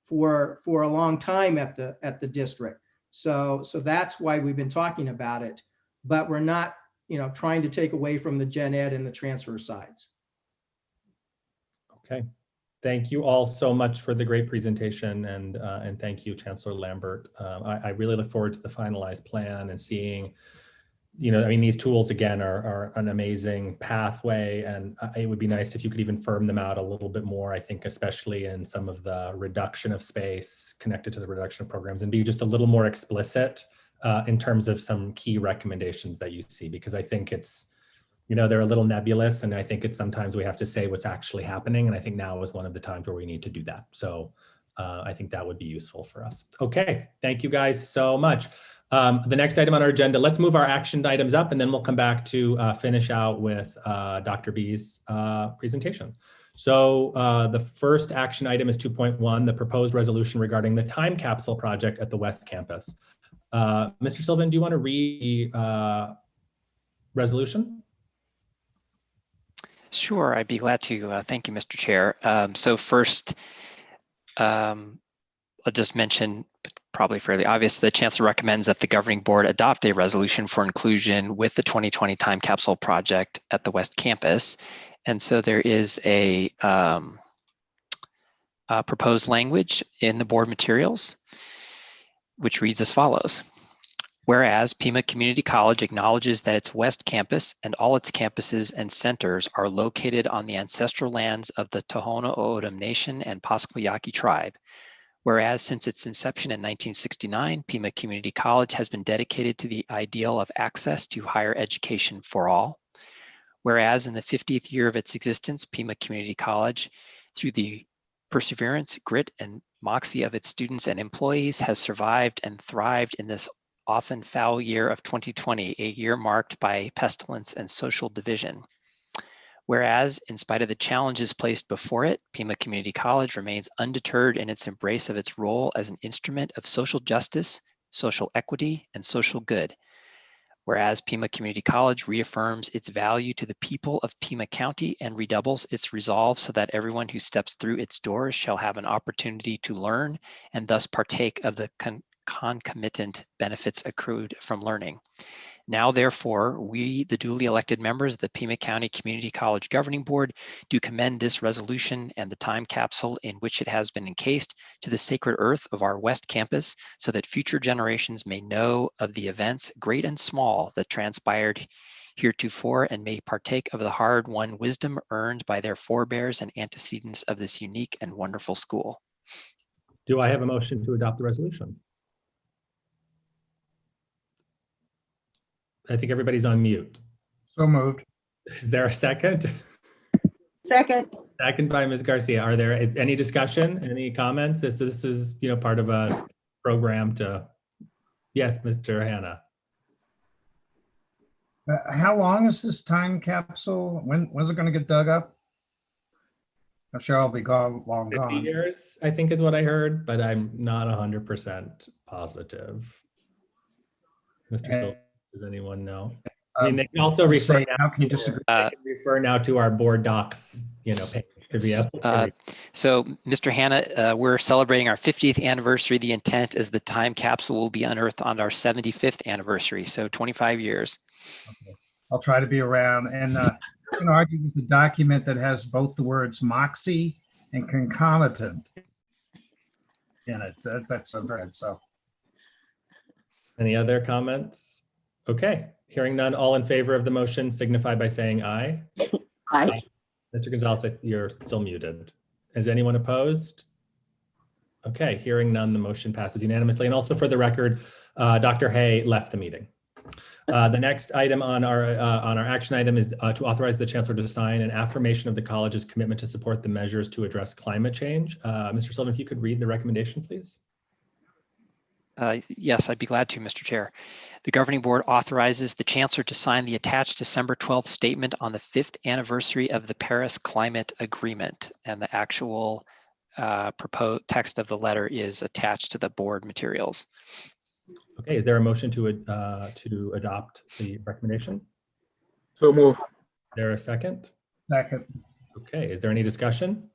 for a long time at the district. So that's why we've been talking about it, but we're not, trying to take away from the gen ed and the transfer sides. Okay. Thank you all so much for the great presentation, and thank you, Chancellor Lambert. I really look forward to the finalized plan and seeing, these tools again are an amazing pathway, and it would be nice if you could even firm them out a little bit more. I think especially in some of the reduction of space connected to the reduction of programs, and be just a little more explicit in terms of some key recommendations that you see, because I think it's, they're a little nebulous, and I think it's sometimes we have to say what's actually happening. And I think now is one of the times where we need to do that. So I think that would be useful for us. Okay, thank you guys so much. The next item on our agenda, let's move our action items up, and then we'll come back to finish out with Dr. B's presentation. So the first action item is 2.1, the proposed resolution regarding the time capsule project at the West Campus. Mr. Sylvan, do you want to read the resolution? Sure, I'd be glad to. Thank you, Mr. Chair. So first, I'll just mention, probably fairly obvious, the Chancellor recommends that the governing board adopt a resolution for inclusion with the 2020 time capsule project at the West Campus. And so there is a proposed language in the board materials, which reads as follows. Whereas Pima Community College acknowledges that its West Campus and all its campuses and centers are located on the ancestral lands of the Tohono O'odham Nation and Pasquayaki tribe. Whereas since its inception in 1969, Pima Community College has been dedicated to the ideal of access to higher education for all. Whereas in the 50th year of its existence, Pima Community College, through the perseverance, grit, and moxie of its students and employees, has survived and thrived in this often foul year of 2020, a year marked by pestilence and social division. Whereas, in spite of the challenges placed before it, Pima Community College remains undeterred in its embrace of its role as an instrument of social justice, social equity, and social good. Whereas Pima Community College reaffirms its value to the people of Pima County and redoubles its resolve so that everyone who steps through its doors shall have an opportunity to learn and thus partake of the concomitant benefits accrued from learning. Now, therefore, we, the duly elected members of the Pima County Community College Governing Board, do commend this resolution and the time capsule in which it has been encased to the sacred earth of our West Campus, so that future generations may know of the events, great and small, that transpired heretofore, and may partake of the hard-won wisdom earned by their forebears and antecedents of this unique and wonderful school. Do I have a motion to adopt the resolution? I think everybody's on mute. So moved. Is there a second? Second. Second by Ms. Garcia. Are there any discussion, any comments? This is, part of a program to, yes, Mr. Hanna. How long is this time capsule? When's it going to get dug up? I'm sure I'll be long 50 gone. years, I think is what I heard, but I'm not 100% positive. Mr. Silver. Does anyone know? I mean, they can also refer now to our board docs, page to be able to So, Mr. Hanna, we're celebrating our 50th anniversary. The intent is the time capsule will be unearthed on our 75th anniversary, so 25 years. Okay. I'll try to be around. And you can argue with the document that has both the words moxie and concomitant in it. That's good. So, any other comments? Okay, hearing none, all in favor of the motion signify by saying aye. Aye. Mr. Gonzalez, you're still muted. Is anyone opposed? Okay, hearing none, the motion passes unanimously. And also for the record, Dr. Hay left the meeting. The next item on our action item is to authorize the chancellor to sign an affirmation of the college's commitment to support the measures to address climate change. Mr. Sullivan, if you could read the recommendation, please. Yes, I'd be glad to, Mr. Chair. The governing board authorizes the chancellor to sign the attached December 12th statement on the 5th anniversary of the Paris Climate Agreement, and the actual proposed text of the letter is attached to the board materials. Okay, is there a motion to adopt the recommendation? So move. Is there a second? Second. Okay, is there any discussion?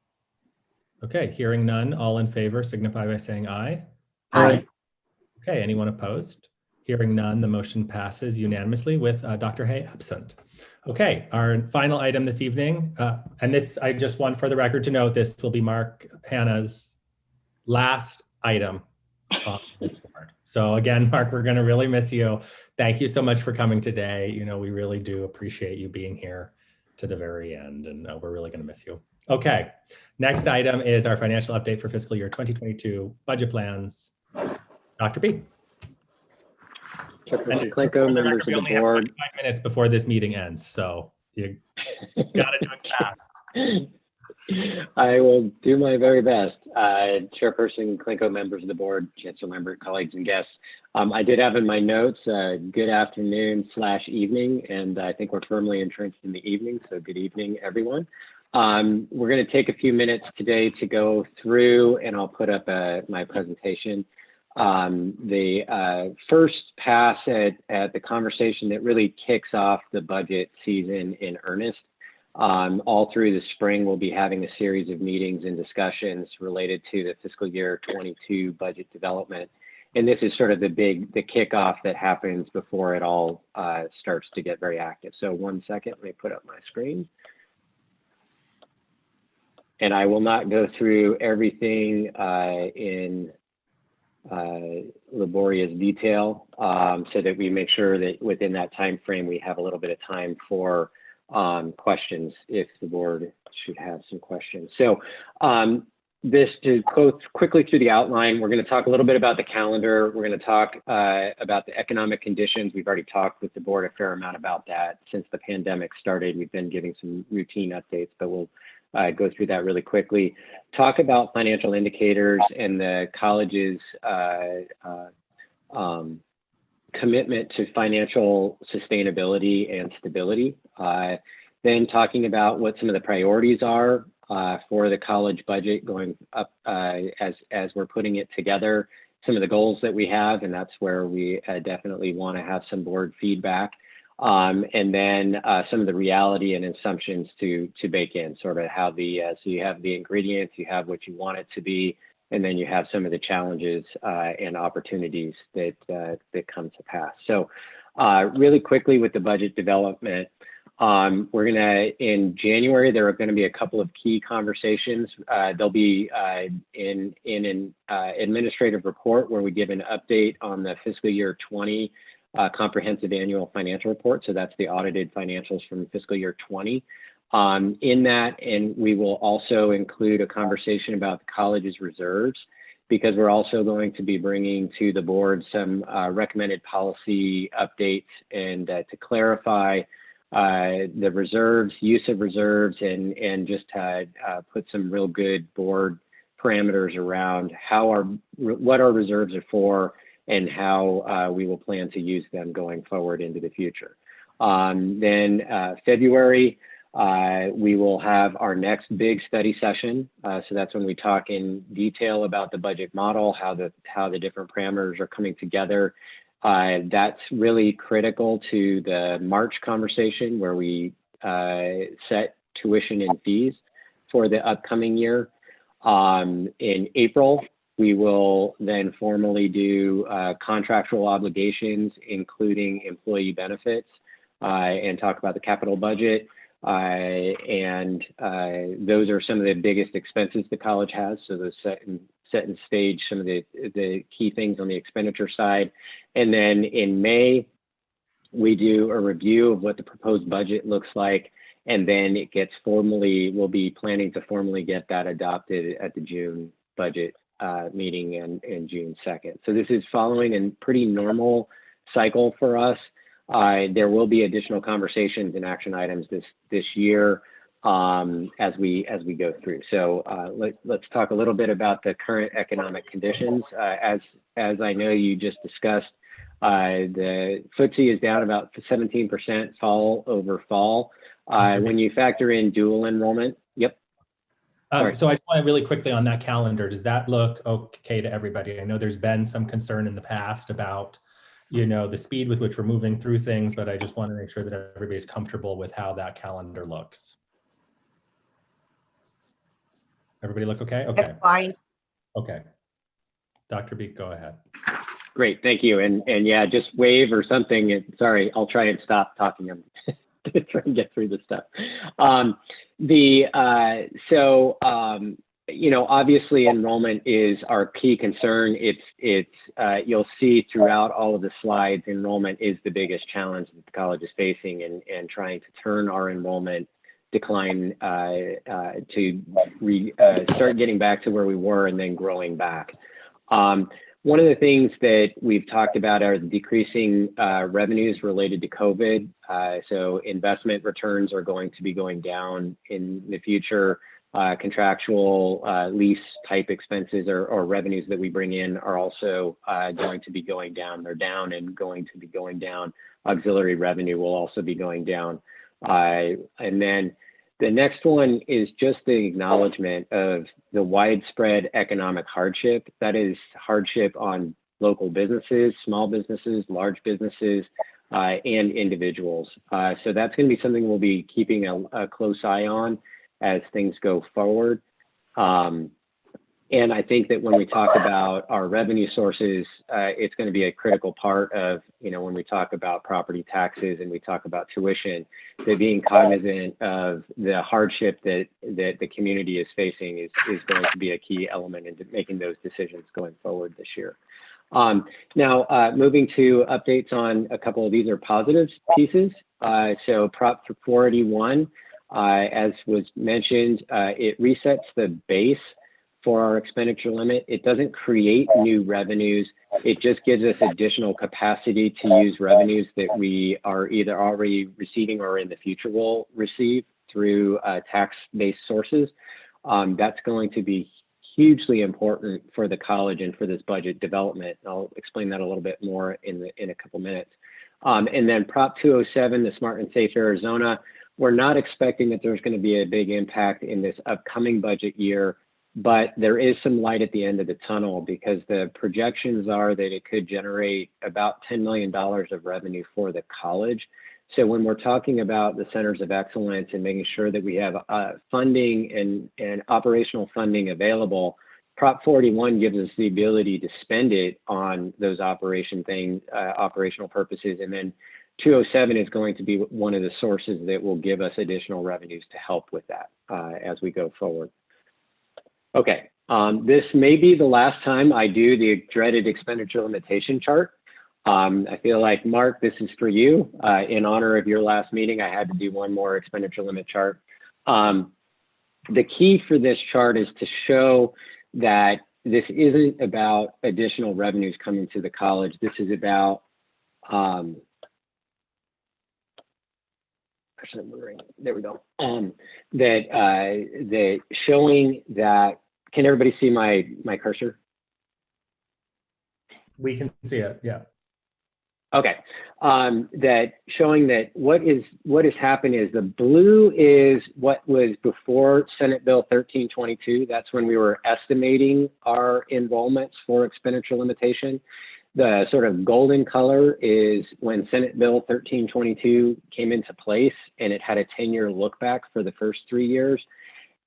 Okay, hearing none, all in favor signify by saying aye. Aye. Okay, anyone opposed? Hearing none, the motion passes unanimously with Dr. Hay absent. Okay, our final item this evening, and this, I just want for the record to note, this will be Mark Hanna's last item on this board. So again, Mark, we're going to really miss you. Thank you so much for coming today. You know, we really do appreciate you being here to the very end, and we're really going to miss you. Okay, next item is our financial update for fiscal year 2022 budget plans. Dr. B. Mr. Klinko, members of the only have board. 25 minutes before this meeting ends, so you got to do it fast. I will do my very best. Chairperson Klinko, members of the board, chancellor member, colleagues and guests. I did have in my notes, good afternoon/evening, and I think we're firmly entrenched in the evening, so good evening, everyone. We're going to take a few minutes today to go through, and I'll put up my presentation. The first pass at the conversation that really kicks off the budget season in earnest. All through the spring, we'll be having a series of meetings and discussions related to the fiscal year 22 budget development. And this is sort of the kickoff that happens before it all starts to get very active. So 1 second, let me put up my screen. And I will not go through everything in laborious detail, so that we make sure that within that time frame we have a little bit of time for questions if the board should have some questions. So this, to go quickly through the outline, we're going to talk a little bit about the calendar. We're going to talk about the economic conditions. We've already talked with the board a fair amount about that since the pandemic started. We've been giving some routine updates, but we'll go through that really quickly. Talk about financial indicators and the college's commitment to financial sustainability and stability. Then talking about what some of the priorities are for the college budget going up as we're putting it together, some of the goals that we have, and that's where we definitely want to have some board feedback. And then some of the reality and assumptions to bake in, sort of how so you have the ingredients, you have what you want it to be, and then you have some of the challenges and opportunities that come to pass. So really quickly with the budget development, we're gonna, in January, there are gonna be a couple of key conversations. There'll be in an administrative report where we give an update on the fiscal year 20 comprehensive annual financial report. So that's the audited financials from fiscal year 20. In that, and we will also include a conversation about the college's reserves, because we're also going to be bringing to the board some recommended policy updates and to clarify the reserves, use of reserves, and just put some real good board parameters around what our reserves are for, and how we will plan to use them going forward into the future. Then February, we will have our next big study session. So that's when we talk in detail about the budget model, how the different parameters are coming together. That's really critical to the March conversation where we set tuition and fees for the upcoming year. In April, we will then formally do contractual obligations, including employee benefits, and talk about the capital budget. And those are some of the biggest expenses the college has. So those set and stage some of the key things on the expenditure side. And then in May, we do a review of what the proposed budget looks like And then it gets we'll be planning to formally get that adopted at the June budget meeting in June 2nd. So this is following a pretty normal cycle for us. There will be additional conversations and action items this year as we go through. So let's talk a little bit about the current economic conditions. As I know you just discussed, the FTSE is down about 17% fall over fall. When you factor in dual enrollment, yep. So I just want to really quickly on that calendar, does that look okay to everybody? I know there's been some concern in the past about, the speed with which we're moving through things, but I just want to make sure that everybody's comfortable with how that calendar looks. Everybody look okay? Okay. That's fine. Okay. Dr. Beek, go ahead. Great, thank you. And yeah, just wave or something. Sorry, I'll try and stop talking to try and get through this stuff. Obviously enrollment is our key concern. You'll see throughout all of the slides, enrollment is the biggest challenge that the college is facing, and trying to turn our enrollment decline to start getting back to where we were and then growing back. One of the things that we've talked about are the decreasing revenues related to COVID. So investment returns are going to be going down in the future. Contractual lease type expenses or revenues that we bring in are also going to be going down. They're down and going to be going down. Auxiliary revenue will also be going down. And then the next one is just the acknowledgement of the widespread economic hardship. That is hardship on local businesses, small businesses, large businesses, and individuals. So that's going to be something we'll be keeping a close eye on as things go forward. And I think that when we talk about our revenue sources, it's going to be a critical part of, when we talk about property taxes and we talk about tuition, that being cognizant of the hardship that the community is facing is going to be a key element in making those decisions going forward this year. Now, moving to updates on a couple of these are positive pieces. So Prop 481, as was mentioned, it resets the base for our expenditure limit. It doesn't create new revenues. It just gives us additional capacity to use revenues that we are either already receiving or in the future will receive through tax-based sources. That's going to be hugely important for the college and for this budget development. I'll explain that a little bit more in a couple minutes. And then Prop 207, the Smart and Safe Arizona, we're not expecting that there's going to be a big impact in this upcoming budget year, but there is some light at the end of the tunnel because the projections are that it could generate about $10 million of revenue for the college. So when we're talking about the centers of excellence and making sure that we have funding and operational funding available, Prop 41 gives us the ability to spend it on those operational purposes. And then 207 is going to be one of the sources that will give us additional revenues to help with that as we go forward. Okay, this may be the last time I do the dreaded expenditure limitation chart. I feel like, Mark, this is for you. In honor of your last meeting, I had to do one more expenditure limit chart. The key for this chart is to show that this isn't about additional revenues coming to the college. This is about, there we go. That showing that, can everybody see my cursor? We can see it, yeah. Okay, that showing that what has happened is the blue is what was before Senate Bill 1322. That's when we were estimating our enrollments for expenditure limitation. The sort of golden color is when Senate Bill 1322 came into place, and it had a 10-year look back for the first 3 years.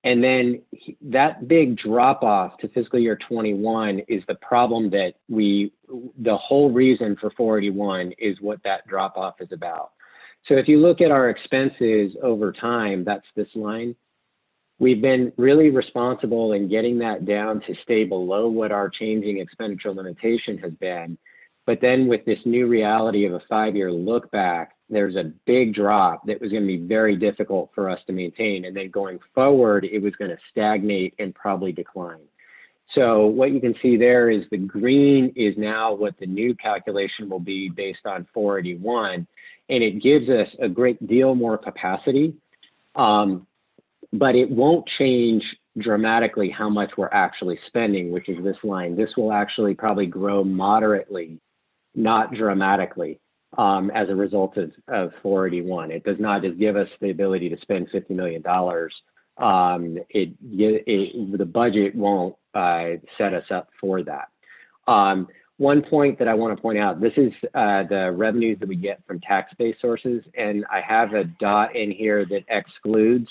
And then that big drop off to fiscal year 21 is the problem that the whole reason for 481 is what that drop off is about. So if you look at our expenses over time, that's this line. We've been really responsible in getting that down to stay below what our changing expenditure limitation has been. But then with this new reality of a 5-year look back, there's a big drop that was going to be very difficult for us to maintain. And then going forward, it was going to stagnate and probably decline. So what you can see there is the green is now what the new calculation will be based on 481. And it gives us a great deal more capacity, but it won't change dramatically how much we're actually spending, which is this line. This will actually probably grow moderately, not dramatically, as a result of 481. It does not just give us the ability to spend $50 million. The budget won't set us up for that. One point that I want to point out, this is the revenues that we get from tax-based sources, and I have a dot in here that excludes.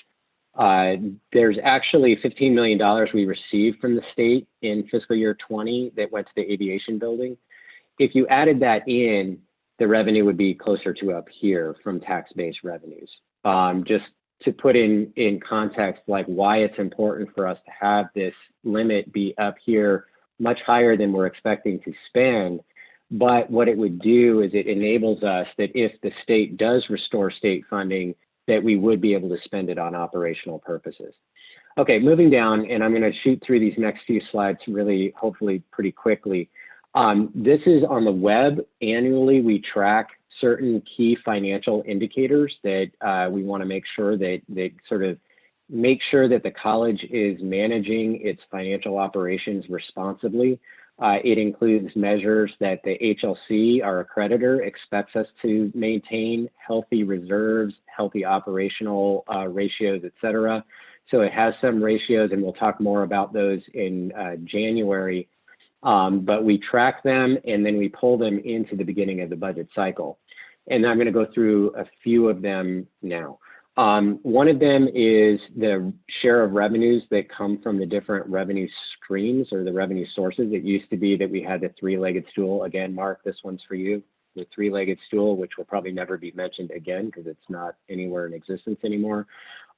There's actually $15 million we received from the state in fiscal year 20 that went to the aviation building. If you added that in, the revenue would be closer to up here from tax-based revenues. Just to put in context, like why it's important for us to have this limit be up here much higher than we're expecting to spend. But what it would do is it enables us that if the state does restore state funding, that we would be able to spend it on operational purposes. Okay, moving down, and I'm going to shoot through these next few slides really, hopefully pretty quickly. This is on the web. Annually, we track certain key financial indicators that we want to make sure that they sort of make sure that the college is managing its financial operations responsibly. It includes measures that the HLC, our accreditor, expects us to maintain: healthy reserves, healthy operational ratios, et cetera. So it has some ratios, and we'll talk more about those in January. But we track them, and then we pull them into the beginning of the budget cycle. And I'm going to go through a few of them now. One of them is the share of revenues that come from the different revenue streams or the revenue sources. It used to be that we had the three-legged stool. Again, Mark, this one's for you. The three-legged stool, which will probably never be mentioned again because it's not anywhere in existence anymore.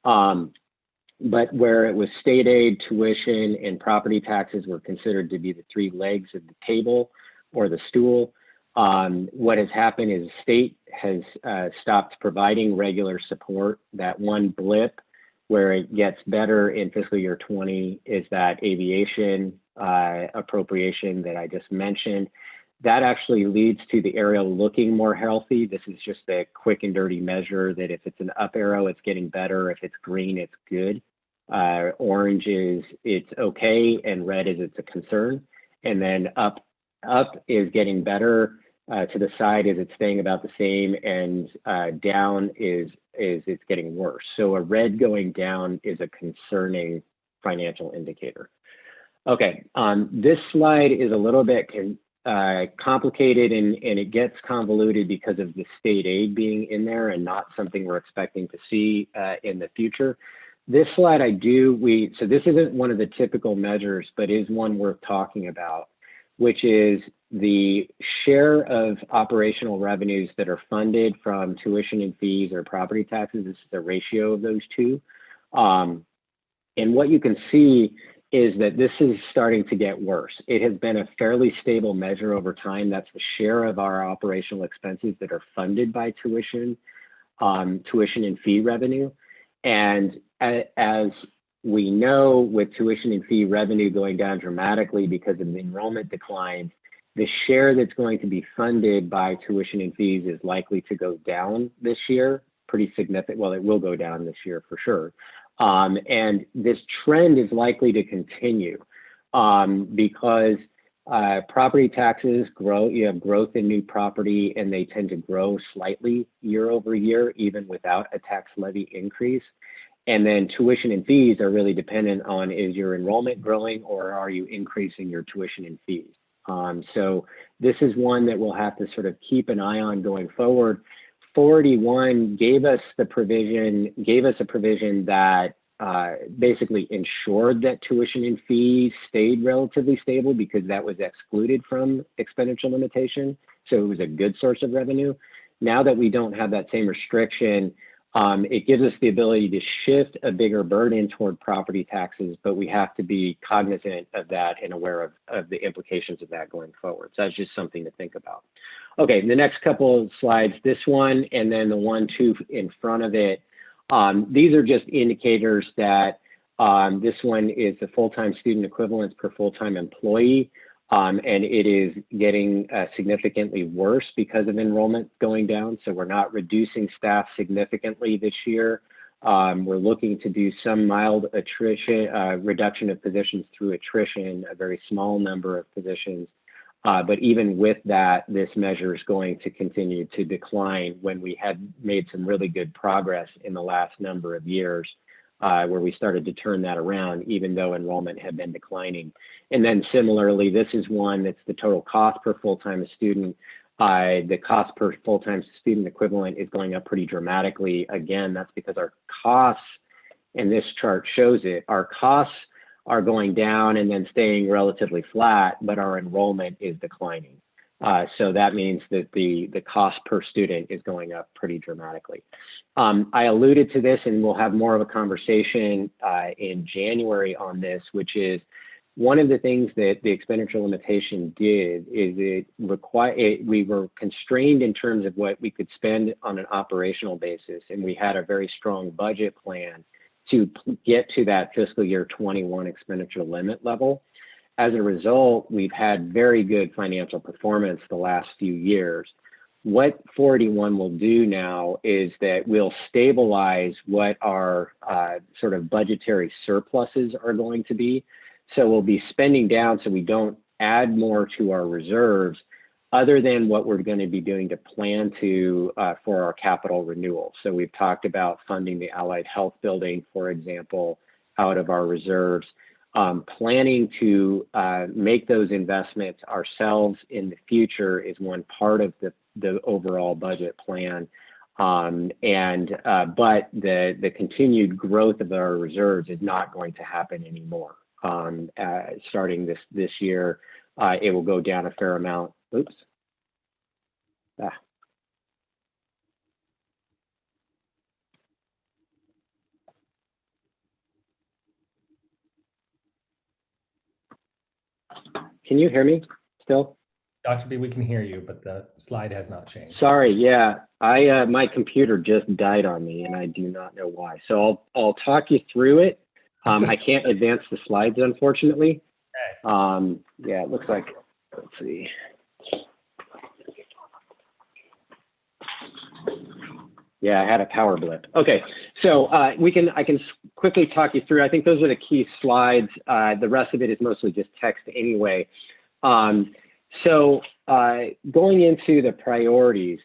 But where it was state aid, tuition, and property taxes were considered to be the three legs of the table or the stool. What has happened is the state has stopped providing regular support. That one blip where it gets better in fiscal year 20 is that aviation appropriation that I just mentioned. That actually leads to the area looking more healthy. This is just a quick and dirty measure that if it's an up arrow, it's getting better. If it's green, it's good. Orange is it's okay, and red is it's a concern. And then up is getting better. To the side is it's staying about the same, and down is it's getting worse. So a red going down is a concerning financial indicator. Okay, this slide is a little bit complicated, and it gets convoluted because of the state aid being in there and not something we're expecting to see in the future. This slide so this isn't one of the typical measures, but is one worth talking about, which is the share of operational revenues that are funded from tuition and fees or property taxes. This is the ratio of those two. And what you can see is that this is starting to get worse. It has been a fairly stable measure over time. That's the share of our operational expenses that are funded by tuition and fee revenue. And as we know, with tuition and fee revenue going down dramatically because of the enrollment decline, the share that's going to be funded by tuition and fees is likely to go down this year, pretty significant. Well, it will go down this year for sure. And this trend is likely to continue because property taxes grow. You have growth in new property, and they tend to grow slightly year over year, even without a tax levy increase. And then tuition and fees are really dependent on, is your enrollment growing or are you increasing your tuition and fees? So this is one that we'll have to sort of keep an eye on going forward. 481 gave us a provision that basically ensured that tuition and fees stayed relatively stable because that was excluded from expenditure limitation. So it was a good source of revenue. Now that we don't have that same restriction, It gives us the ability to shift a bigger burden toward property taxes, but we have to be cognizant of that and aware of the implications of that going forward. So that's just something to think about. Okay, the next couple of slides, this one and then the 1, 2 in front of it. These are just indicators that this one is the full-time student equivalents per full-time employee. And it is getting significantly worse because of enrollment going down. So we're not reducing staff significantly this year. We're looking to do some mild attrition, reduction of positions through attrition, a very small number of positions. But even with that, this measure is going to continue to decline when we had made some really good progress in the last number of years. Where we started to turn that around, even though enrollment had been declining. And then similarly, this is one that's the total cost per full-time student. The cost per full-time student equivalent is going up pretty dramatically. Again, that's because our costs, and this chart shows it, our costs are going down and then staying relatively flat, but our enrollment is declining. So that means that the cost per student is going up pretty dramatically. I alluded to this, and we'll have more of a conversation in January on this, which is one of the things that the expenditure limitation did is we were constrained in terms of what we could spend on an operational basis, and we had a very strong budget plan to get to that fiscal year 21 expenditure limit level. As a result, we've had very good financial performance the last few years. What 481 will do now is that we'll stabilize what our sort of budgetary surpluses are going to be. So we'll be spending down so we don't add more to our reserves other than what we're going to be doing to plan to for our capital renewal. So we've talked about funding the Allied Health Building, for example, out of our reserves. Planning to make those investments ourselves in the future is one part of the overall budget plan. But the continued growth of our reserves is not going to happen anymore. Starting this year, it will go down a fair amount. Oops. Can you hear me still? Dr. B, we can hear you, but the slide has not changed. Sorry, yeah, my computer just died on me and I do not know why. So I'll talk you through it. I can't advance the slides, unfortunately. Okay. Yeah, it looks like, let's see. Yeah, I had a power blip. Okay, so I can quickly talk you through. I think those are the key slides. The rest of it is mostly just text anyway. So going into the priorities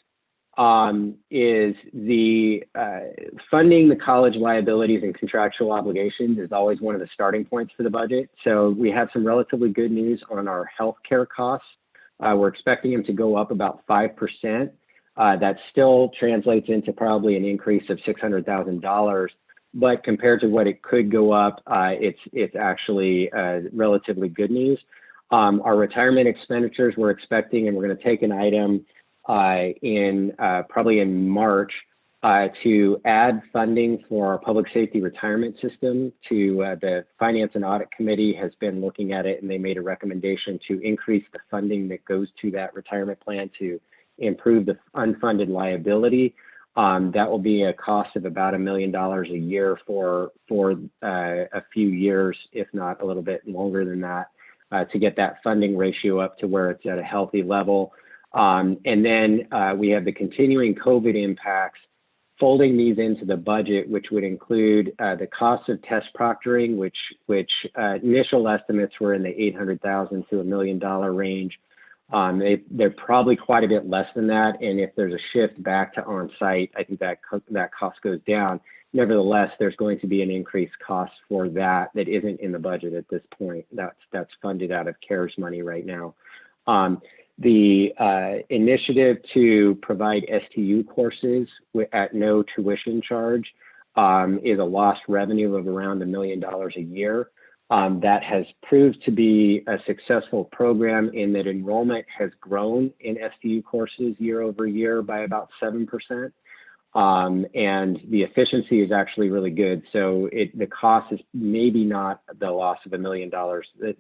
is the funding the college liabilities and contractual obligations is always one of the starting points for the budget. So we have some relatively good news on our healthcare costs. We're expecting them to go up about 5%. That still translates into probably an increase of $600,000, but compared to what it could go up, it's actually relatively good news. Our retirement expenditures we're expecting, and we're going to take an item probably in March to add funding for our public safety retirement system. The Finance and Audit Committee has been looking at it, and they made a recommendation to increase the funding that goes to that retirement plan to improve the unfunded liability. That will be a cost of about $1 million a year for a few years, if not a little bit longer than that, to get that funding ratio up to where it's at a healthy level. And then we have the continuing COVID impacts, folding these into the budget, which would include the cost of test proctoring, which initial estimates were in the $800,000 to $1 million range. They're probably quite a bit less than that, and if there's a shift back to on-site, I think that cost goes down. Nevertheless, there's going to be an increased cost for that isn't in the budget at this point. That's funded out of CARES money right now. The initiative to provide STU courses at no tuition charge is a lost revenue of around $1 million a year. That has proved to be a successful program in that enrollment has grown in STU courses year over year by about 7%. and the efficiency is actually really good. So the cost is maybe not the loss of $1 million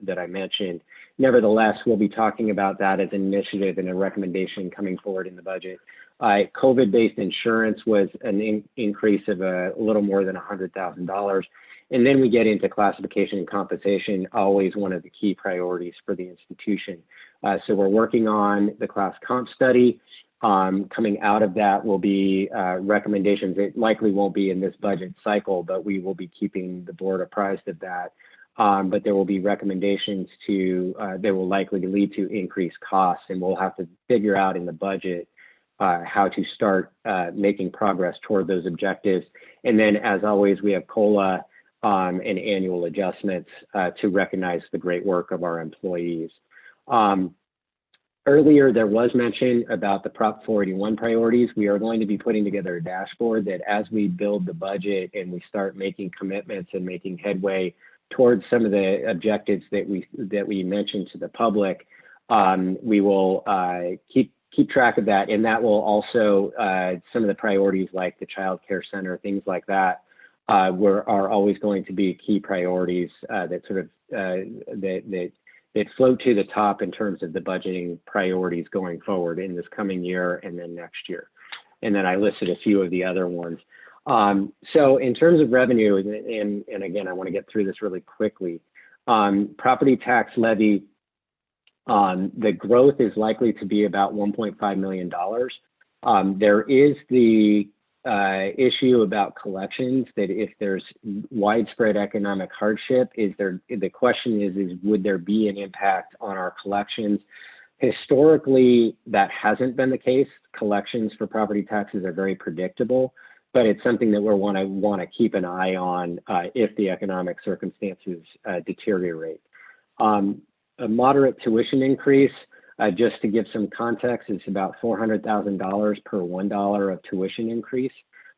that I mentioned. Nevertheless, we'll be talking about that as an initiative and a recommendation coming forward in the budget. COVID-based insurance was an increase of a little more than $100,000. And then we get into classification and compensation, always one of the key priorities for the institution. So we're working on the class comp study. Coming out of that will be recommendations. It likely won't be in this budget cycle, but we will be keeping the board apprised of that. But there will be recommendations that will likely lead to increased costs, and we'll have to figure out in the budget how to start making progress toward those objectives. And then, as always, we have COLA and annual adjustments to recognize the great work of our employees. Earlier, there was mention about the Prop 481 priorities. We are going to be putting together a dashboard that as we build the budget and we start making commitments and making headway towards some of the objectives that we mentioned to the public, we will keep track of that. And that will also, some of the priorities like the child care center, things like that, are always going to be key priorities that sort of, that float to the top in terms of the budgeting priorities going forward in this coming year and then next year. And then I listed a few of the other ones. So in terms of revenue, and again, I want to get through this really quickly. Property tax levy, the growth is likely to be about $1.5 million. There is the issue about collections, that if there's widespread economic hardship, the question is would there be an impact on our collections? Historically, that hasn't been the case. Collections for property taxes are very predictable, but it's something that we want to keep an eye on if the economic circumstances deteriorate. A moderate tuition increase, just to give some context, it's about $400,000 per $1 of tuition increase.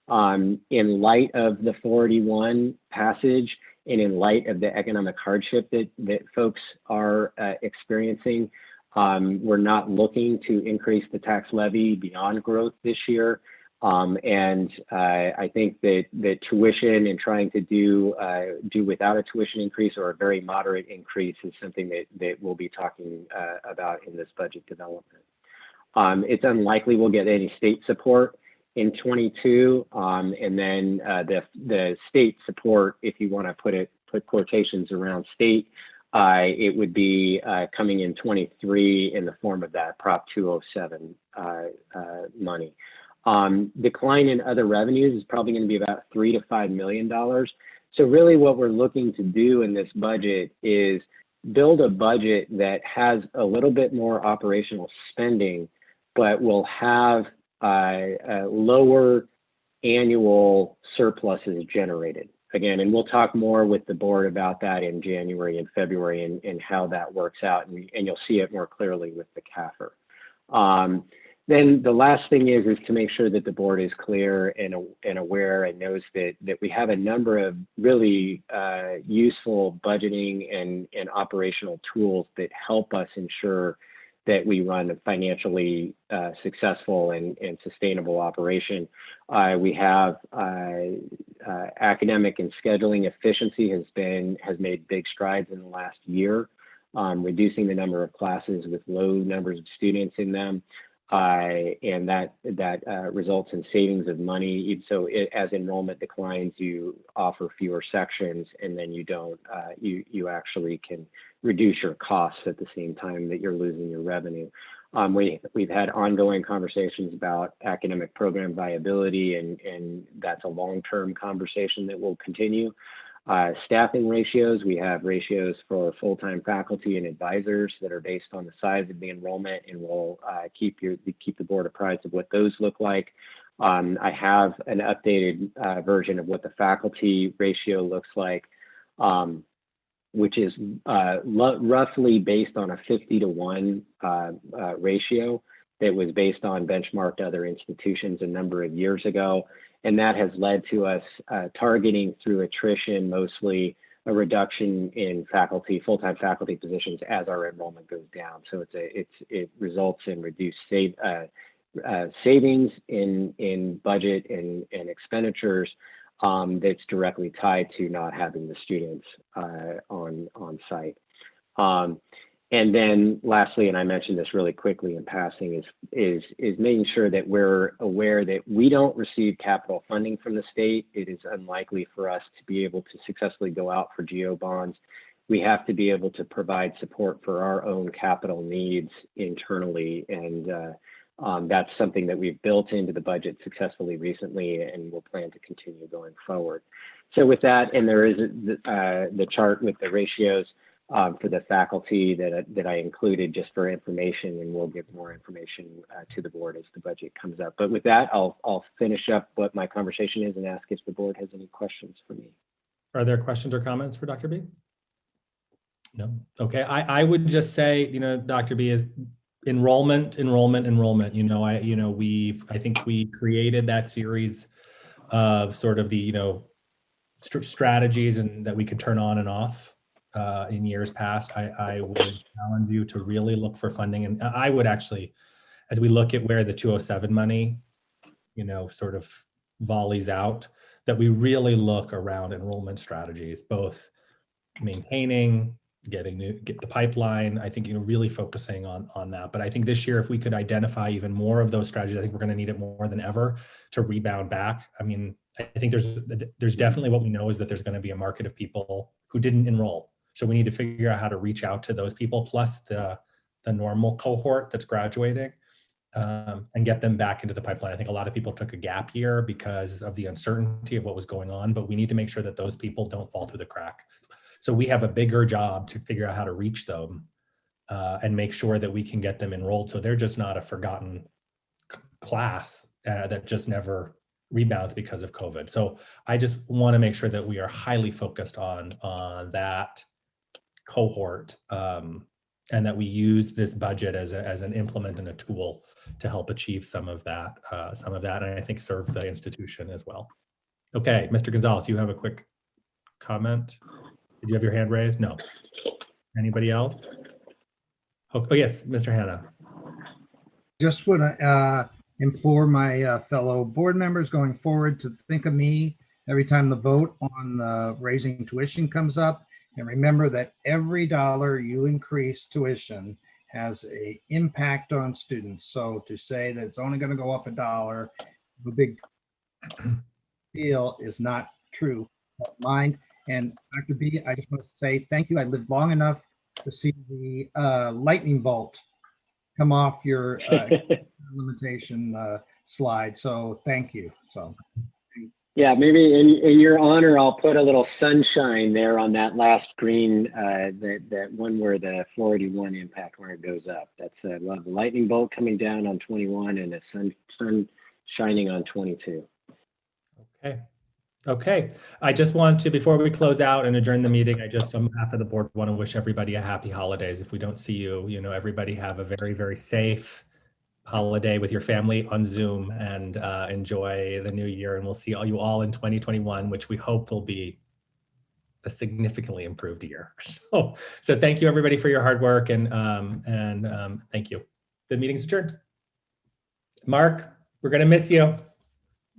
In light of the 481 passage and in light of the economic hardship that folks are experiencing, we're not looking to increase the tax levy beyond growth this year. And I think that tuition and trying to do without a tuition increase or a very moderate increase is something that we'll be talking about in this budget development. It's unlikely we'll get any state support in 22, and then the state support, if you want to put quotations around state, it would be coming in 23 in the form of that Prop 207 money. Decline in other revenues is probably going to be about $3 to $5 million. So really what we're looking to do in this budget is build a budget that has a little bit more operational spending, but will have lower annual surpluses generated. Again, and we'll talk more with the board about that in January and February and how that works out, and you'll see it more clearly with the CAFR. Then the last thing is to make sure that the board is clear and aware and knows that we have a number of really useful budgeting and operational tools that help us ensure that we run a financially successful and sustainable operation. We have academic and scheduling efficiency has made big strides in the last year, reducing the number of classes with low numbers of students in them. And that results in savings of money. So as enrollment declines, you offer fewer sections, and then you don't. You actually can reduce your costs at the same time that you're losing your revenue. We've had ongoing conversations about academic program viability, and that's a long-term conversation that will continue. Staffing ratios, we have ratios for full-time faculty and advisors that are based on the size of the enrollment, and we'll keep the board apprised of what those look like. I have an updated version of what the faculty ratio looks like, which is roughly based on a 50-to-1 ratio that was based on benchmarked other institutions a number of years ago. And that has led to us targeting through attrition, mostly a reduction in full-time faculty positions as our enrollment goes down. So it results in reduced savings in budget and expenditures that's directly tied to not having the students on site. And then lastly, and I mentioned this really quickly in passing, is making sure that we're aware that we don't receive capital funding from the state. It is unlikely for us to be able to successfully go out for GO bonds. We have to be able to provide support for our own capital needs internally. And that's something that we've built into the budget successfully recently and will plan to continue going forward. So with that, and there is the chart with the ratios for the faculty that I included just for information, and we'll give more information to the board as the budget comes up. But with that, I'll finish up what my conversation is and ask if the board has any questions for me. Are there questions or comments for Dr. B? No. Okay. I would just say, Dr. B, is enrollment. I think we created that series of sort of the, strategies and that we could turn on and off in years past. I would challenge you to really look for funding. And I would actually, as we look at where the 207 money, sort of volleys out, that we really look around enrollment strategies, both maintaining, get the pipeline. I think, really focusing on that. But I think this year, if we could identify even more of those strategies, I think we're going to need it more than ever to rebound back. I mean, I think there's definitely, what we know is that there's going to be a market of people who didn't enroll. So we need to figure out how to reach out to those people, plus the normal cohort that's graduating, and get them back into the pipeline. I think a lot of people took a gap year because of the uncertainty of what was going on, but we need to make sure that those people don't fall through the crack. So we have a bigger job to figure out how to reach them and make sure that we can get them enrolled, so they're just not a forgotten class that just never rebounds because of COVID. So I just want to make sure that we are highly focused on that cohort, and that we use this budget as an implement and a tool to help achieve some of that, and I think serve the institution as well. Okay, Mr. Gonzalez, you have a quick comment? Did you have your hand raised? No. Anybody else? Oh yes, Mr. Hanna. Just want to implore my fellow board members going forward to think of me every time the vote on raising tuition comes up. And remember that every dollar you increase tuition has an impact on students. So to say that it's only going to go up $1, the big deal is not true. Mind. And Dr. B, I just want to say thank you. I lived long enough to see the lightning bolt come off your limitation slide. So thank you. So. Yeah, maybe in your honor, I'll put a little sunshine there on that last green, that one where the 481 impact, where it goes up. That's a lightning bolt coming down on 21 and a sun shining on 22. Okay. I just want to, before we close out and adjourn the meeting, I just, on behalf of the board, want to wish everybody a happy holidays. If we don't see you, everybody have a very, very safe holiday with your family on Zoom, and enjoy the new year. And we'll see you all in 2021, which we hope will be a significantly improved year. So thank you everybody for your hard work, and thank you. The meeting's adjourned. Mark, we're going to miss you.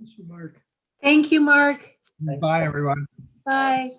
Miss you, Mark. Thank you, Mark. Bye, everyone. Bye.